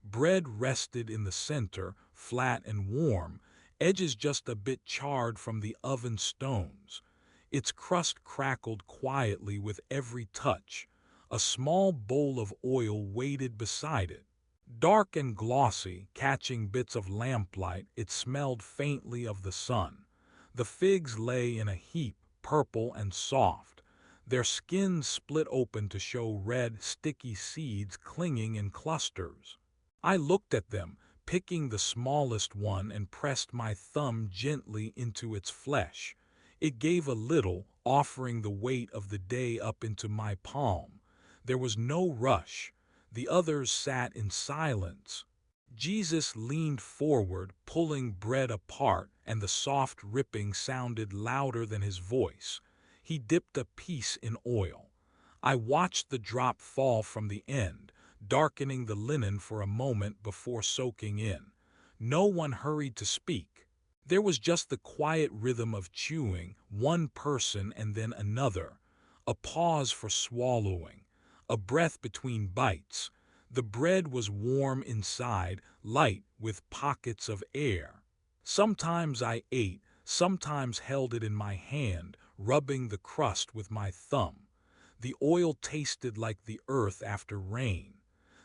Bread rested in the center, flat and warm, edges just a bit charred from the oven stones. Its crust crackled quietly with every touch. A small bowl of oil waited beside it. Dark and glossy, catching bits of lamplight, it smelled faintly of the sun. The figs lay in a heap, purple and soft. Their skins split open to show red, sticky seeds clinging in clusters. I looked at them, picking the smallest one, and pressed my thumb gently into its flesh. It gave a little, offering the weight of the day up into my palm. There was no rush. The others sat in silence. Jesus leaned forward, pulling bread apart, and the soft ripping sounded louder than his voice. He dipped a piece in oil. I watched the drop fall from the end, darkening the linen for a moment before soaking in. No one hurried to speak. There was just the quiet rhythm of chewing, one person and then another. a pause for swallowing, a breath between bites. The bread was warm inside, light with pockets of air. Sometimes I ate, sometimes held it in my hand, rubbing the crust with my thumb. The oil tasted like the earth after rain.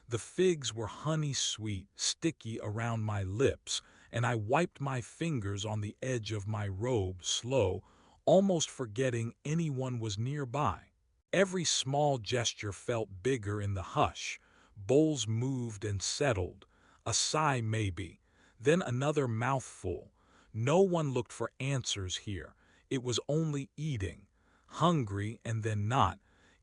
The figs were honey sweet, sticky around my lips, and I wiped my fingers on the edge of my robe slow, almost forgetting anyone was nearby. Every small gesture felt bigger in the hush. Bowls moved and settled, a sigh maybe, then another mouthful. No one looked for answers here. It was only eating, hungry and then not,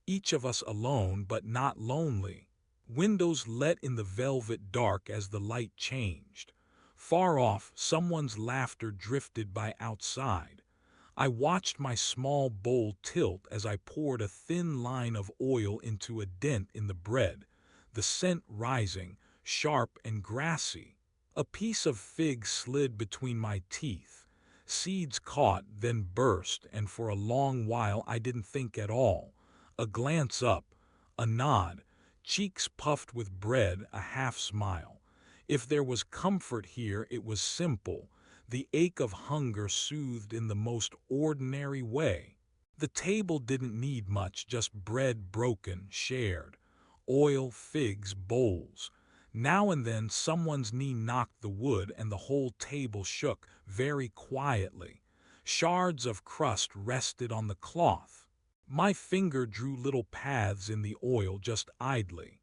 each of us alone but not lonely. Windows let in the velvet dark as the light changed. Far off, someone's laughter drifted by outside. I watched my small bowl tilt as I poured a thin line of oil into a dent in the bread, the scent rising, sharp and grassy. A piece of fig slid between my teeth. Seeds caught, then burst, and for a long while I didn't think at all. A glance up, a nod, cheeks puffed with bread, a half smile. If there was comfort here, it was simple, the ache of hunger soothed in the most ordinary way. The table didn't need much, just bread broken, shared, oil, figs, bowls. Now and then someone's knee knocked the wood and the whole table shook, very quietly. Shards of crust rested on the cloth. My finger drew little paths in the oil just idly.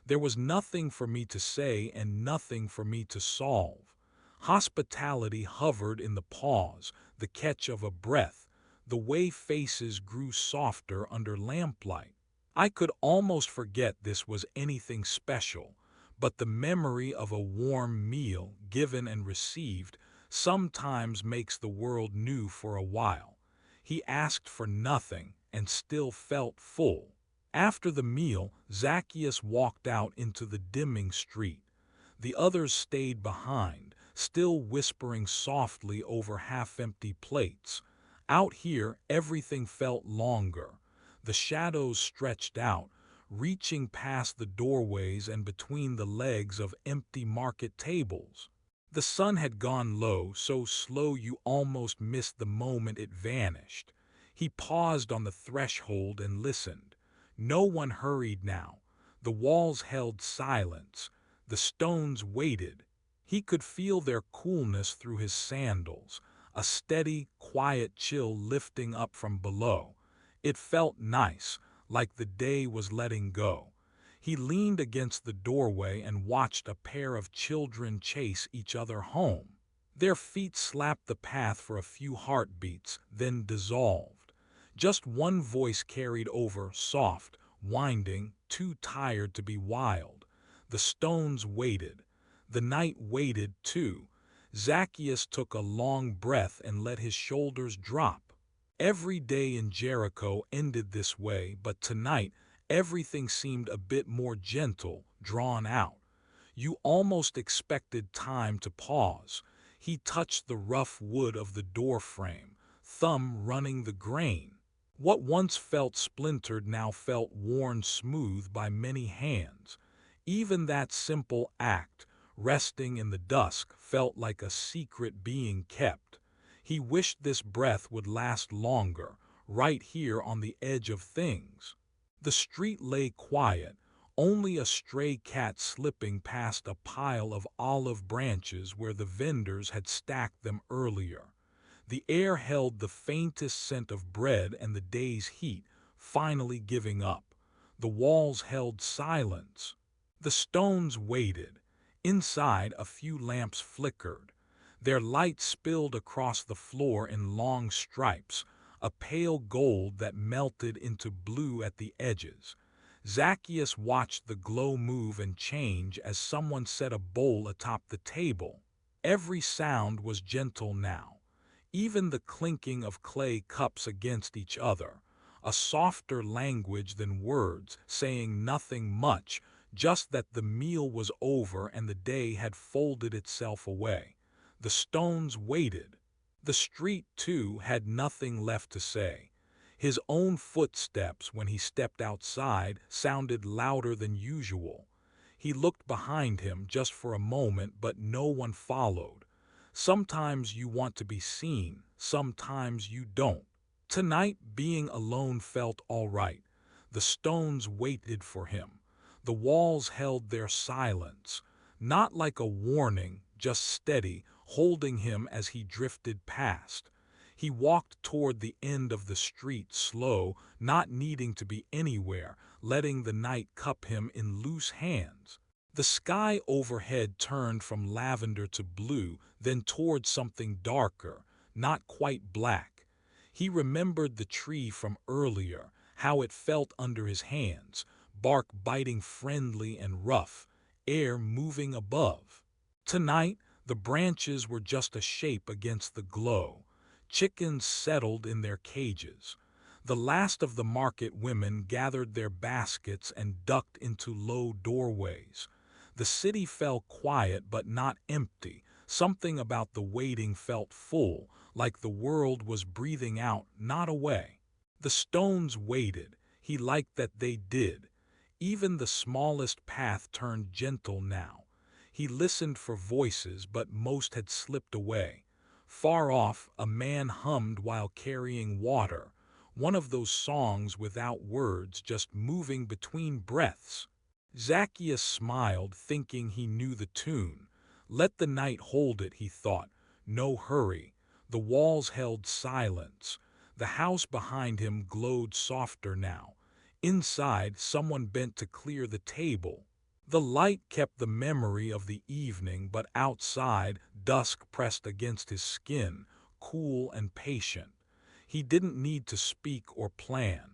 There was nothing for me to say and nothing for me to solve. Hospitality hovered in the pause, the catch of a breath, the way faces grew softer under lamplight. I could almost forget this was anything special, but the memory of a warm meal, given and received, sometimes makes the world new for a while. He asked for nothing and still felt full. After the meal, Zacchaeus walked out into the dimming street. The others stayed behind, still whispering softly over half-empty plates. Out here, everything felt longer. The shadows stretched out, reaching past the doorways and between the legs of empty market tables. The sun had gone low, so slow you almost missed the moment it vanished. He paused on the threshold and listened. No one hurried now. The walls held silence. The stones waited. He could feel their coolness through his sandals, a steady, quiet chill lifting up from below. It felt nice, like the day was letting go. He leaned against the doorway and watched a pair of children chase each other home. Their feet slapped the path for a few heartbeats, then dissolved. Just one voice carried over, soft, winding, too tired to be wild. The stones waited. The night waited, too. Zacchaeus took a long breath and let his shoulders drop. Every day in Jericho ended this way, but tonight everything seemed a bit more gentle, drawn out. You almost expected time to pause. He touched the rough wood of the doorframe, thumb running the grain. What once felt splintered now felt worn smooth by many hands. Even that simple act, resting in the dusk, felt like a secret being kept. He wished this breath would last longer, right here on the edge of things. The street lay quiet, only a stray cat slipping past a pile of olive branches where the vendors had stacked them earlier. The air held the faintest scent of bread and the day's heat, finally giving up. The walls held silence. The stones waited. Inside, a few lamps flickered. Their light spilled across the floor in long stripes, a pale gold that melted into blue at the edges. Zacchaeus watched the glow move and change as someone set a bowl atop the table. Every sound was gentle now. Even the clinking of clay cups against each other, a softer language than words, saying nothing much, just that the meal was over and the day had folded itself away. The stones waited. The street, too, had nothing left to say. His own footsteps when he stepped outside sounded louder than usual. He looked behind him just for a moment, but no one followed. Sometimes you want to be seen, sometimes you don't. Tonight, being alone felt all right. The stones waited for him. The walls held their silence, not like a warning, just steady, holding him as he drifted past. He walked toward the end of the street slow, not needing to be anywhere, letting the night cup him in loose hands. The sky overhead turned from lavender to blue, then toward something darker, not quite black. He remembered the tree from earlier, how it felt under his hands, bark biting friendly and rough, air moving above. Tonight, the branches were just a shape against the glow. Chickens settled in their cages. The last of the market women gathered their baskets and ducked into low doorways. The city felt quiet but not empty. Something about the waiting felt full, like the world was breathing out, not away. The stones waited. He liked that they did. Even the smallest path turned gentle now. He listened for voices, but most had slipped away. Far off, a man hummed while carrying water, one of those songs without words, just moving between breaths. Zacchaeus smiled, thinking he knew the tune. Let the night hold it, he thought. No hurry. The walls held silence. The house behind him glowed softer now. Inside, someone bent to clear the table. The light kept the memory of the evening, but outside, dusk pressed against his skin, cool and patient. He didn't need to speak or plan.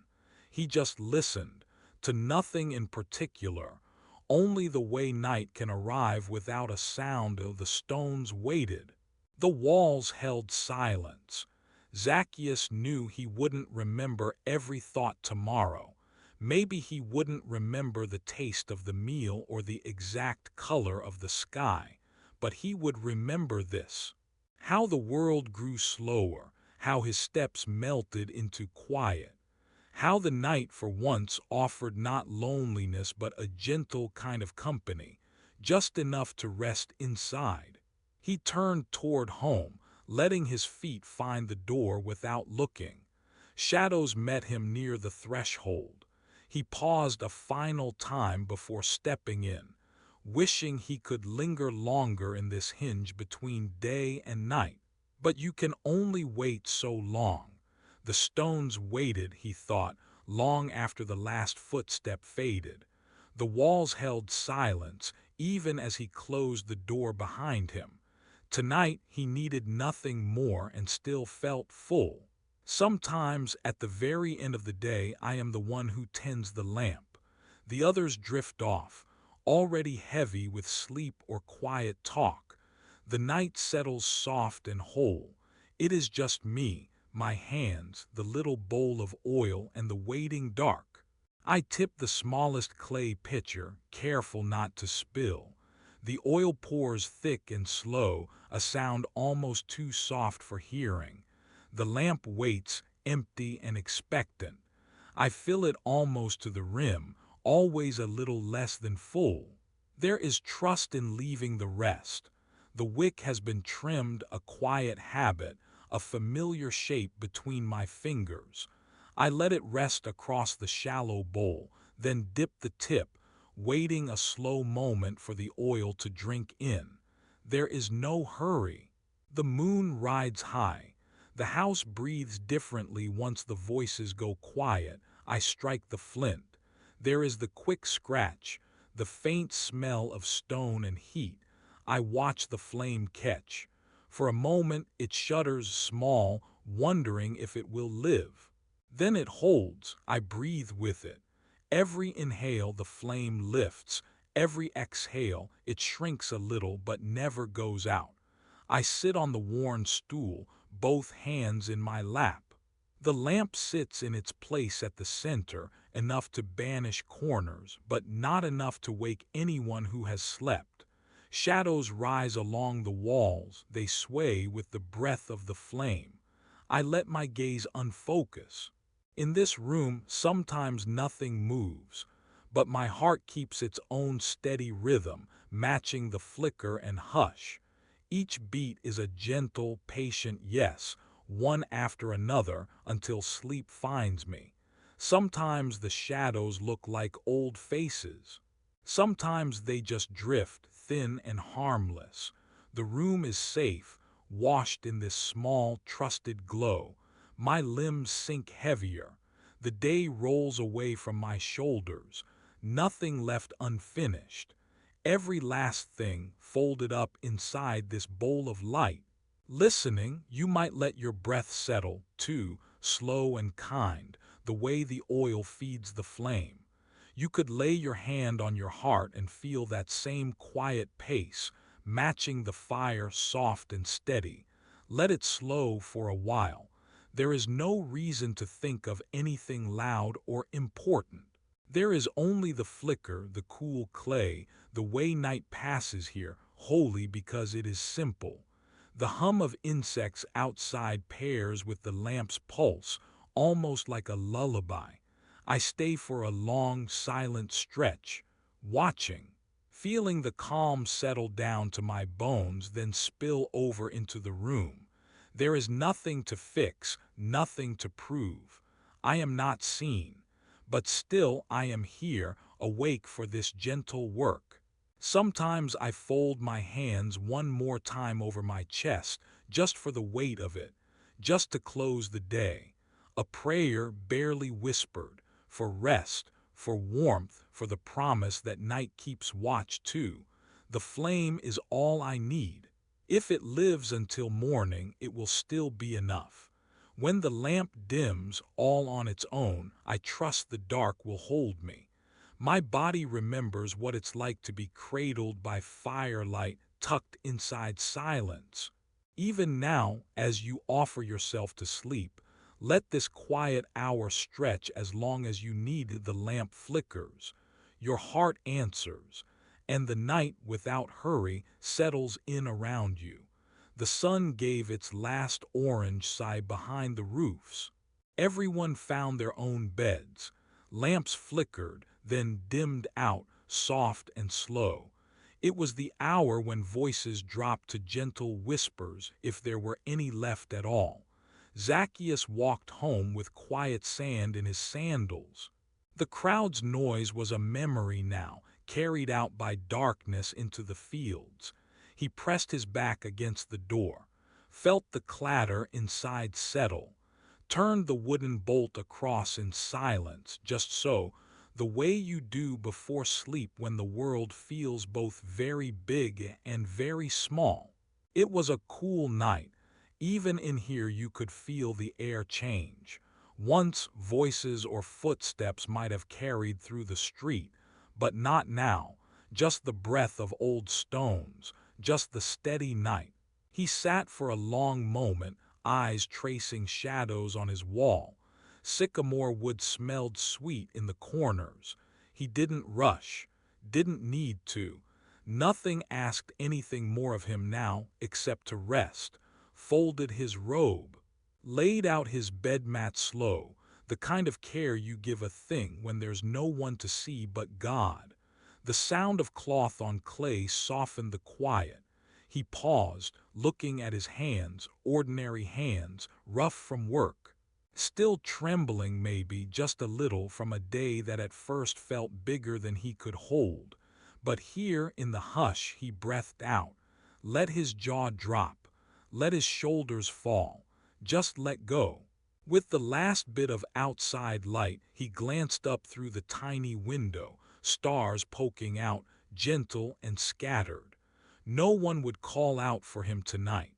He just listened, to nothing in particular, only the way night can arrive without a sound. The stones waited. The walls held silence. Zacchaeus knew he wouldn't remember every thought tomorrow. Maybe he wouldn't remember the taste of the meal or the exact color of the sky, but he would remember this. How the world grew slower, how his steps melted into quiet, how the night for once offered not loneliness but a gentle kind of company, just enough to rest inside. He turned toward home, letting his feet find the door without looking. Shadows met him near the threshold. He paused a final time before stepping in, wishing he could linger longer in this hinge between day and night. But you can only wait so long. The stones waited, he thought, long after the last footstep faded. The walls held silence, even as he closed the door behind him. Tonight he needed nothing more and still felt full. Sometimes, at the very end of the day, I am the one who tends the lamp. The others drift off, already heavy with sleep or quiet talk. The night settles soft and whole. It is just me, my hands, the little bowl of oil, and the waiting dark. I tip the smallest clay pitcher, careful not to spill. The oil pours thick and slow, a sound almost too soft for hearing. The lamp waits, empty and expectant. I fill it almost to the rim, always a little less than full. There is trust in leaving the rest. The wick has been trimmed, a quiet habit, a familiar shape between my fingers. I let it rest across the shallow bowl, then dip the tip, waiting a slow moment for the oil to drink in. There is no hurry. The moon rides high. The house breathes differently once the voices go quiet. I strike the flint. There is the quick scratch, the faint smell of stone and heat. I watch the flame catch. For a moment it shudders small, wondering if it will live. Then it holds. I breathe with it. Every inhale the flame lifts. Every exhale it shrinks a little but never goes out. I sit on the worn stool, both hands in my lap. The lamp sits in its place at the center, enough to banish corners, but not enough to wake anyone who has slept. Shadows rise along the walls, they sway with the breath of the flame. I let my gaze unfocus. In this room, sometimes nothing moves, but my heart keeps its own steady rhythm, matching the flicker and hush. Each beat is a gentle, patient yes, one after another until sleep finds me. Sometimes the shadows look like old faces. Sometimes they just drift, thin and harmless. The room is safe, washed in this small, trusted glow. My limbs sink heavier. The day rolls away from my shoulders, nothing left unfinished. Every last thing folded up inside this bowl of light. Listening, you might let your breath settle, too, slow and kind, the way the oil feeds the flame. You could lay your hand on your heart and feel that same quiet pace, matching the fire soft and steady. Let it slow for a while. There is no reason to think of anything loud or important. There is only the flicker, the cool clay, the way night passes here, holy because it is simple. The hum of insects outside pairs with the lamp's pulse, almost like a lullaby. I stay for a long, silent stretch, watching, feeling the calm settle down to my bones, then spill over into the room. There is nothing to fix, nothing to prove. I am not seen, but still I am here, awake for this gentle work. Sometimes I fold my hands one more time over my chest, just for the weight of it, just to close the day. A prayer barely whispered, for rest, for warmth, for the promise that night keeps watch too. The flame is all I need. If it lives until morning, it will still be enough. When the lamp dims all on its own, I trust the dark will hold me. My body remembers what it's like to be cradled by firelight tucked inside silence. Even now, as you offer yourself to sleep, let this quiet hour stretch as long as you need. The lamp flickers. Your heart answers, and the night, without hurry, settles in around you. The sun gave its last orange sigh behind the roofs. Everyone found their own beds. Lamps flickered, then dimmed out, soft and slow. It was the hour when voices dropped to gentle whispers, if there were any left at all. Zacchaeus walked home with quiet sand in his sandals. The crowd's noise was a memory now, carried out by darkness into the fields. He pressed his back against the door, felt the clatter inside settle, turned the wooden bolt across in silence, just so, the way you do before sleep when the world feels both very big and very small. It was a cool night. Even in here you could feel the air change. Once voices or footsteps might have carried through the street, but not now. Just the breath of old stones, just the steady night. He sat for a long moment, eyes tracing shadows on his wall. Sycamore wood smelled sweet in the corners. He didn't rush, didn't need to. Nothing asked anything more of him now except to rest. Folded his robe, laid out his bed mat slow, the kind of care you give a thing when there's no one to see but God. The sound of cloth on clay softened the quiet. He paused, looking at his hands, ordinary hands, rough from work. Still trembling maybe just a little from a day that at first felt bigger than he could hold. But here in the hush he breathed out, let his jaw drop, let his shoulders fall, just let go. With the last bit of outside light, he glanced up through the tiny window, stars poking out, gentle and scattered. No one would call out for him tonight.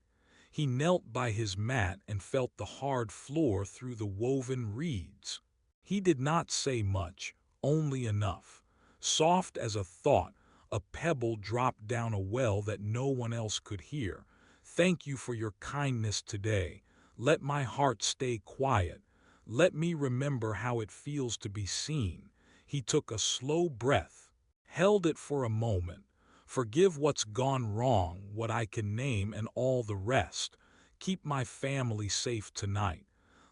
He knelt by his mat and felt the hard floor through the woven reeds. He did not say much, only enough. Soft as a thought, a pebble dropped down a well that no one else could hear. Thank you for your kindness today. Let my heart stay quiet. Let me remember how it feels to be seen. He took a slow breath, held it for a moment. Forgive what's gone wrong, what I can name, and all the rest. Keep my family safe tonight.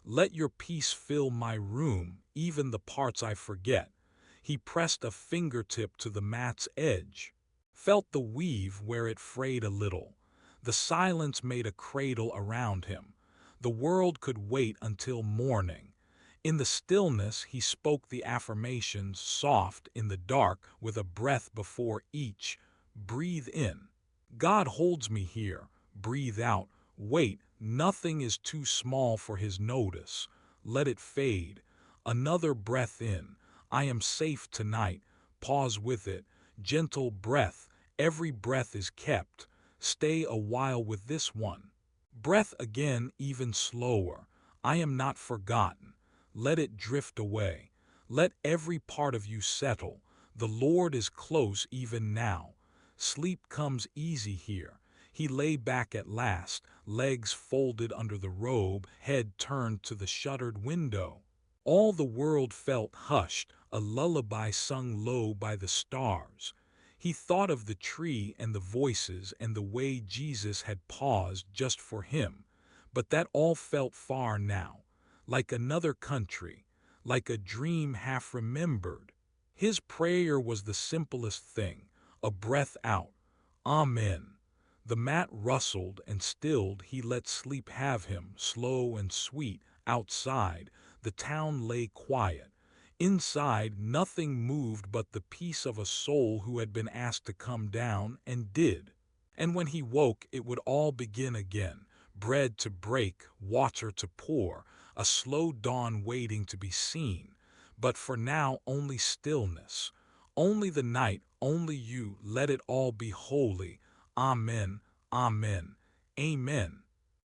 Let your peace fill my room, even the parts I forget. He pressed a fingertip to the mat's edge, felt the weave where it frayed a little. The silence made a cradle around him. The world could wait until morning. In the stillness, he spoke the affirmations, soft in the dark, with a breath before each. Breathe in. God holds me here. Breathe out. Wait, nothing is too small for his notice. Let it fade. Another breath in. I am safe tonight. Pause with it. Gentle breath. Every breath is kept. Stay a while with this one. Breath again, even slower. I am not forgotten. Let it drift away. Let every part of you settle. The Lord is close even now. Sleep comes easy here. He lay back at last, legs folded under the robe, head turned to the shuttered window. All the world felt hushed, a lullaby sung low by the stars. He thought of the tree and the voices and the way Jesus had paused just for him. But that all felt far now, like another country, like a dream half remembered. His prayer was the simplest thing, a breath out. Amen. The mat rustled and stilled. He let sleep have him, slow and sweet. Outside, the town lay quiet. Inside, nothing moved but the peace of a soul who had been asked to come down and did. And when he woke, it would all begin again. Bread to break, water to pour, a slow dawn waiting to be seen. But for now, only stillness. Only the night, only you. Let it all be holy. Amen, amen, amen.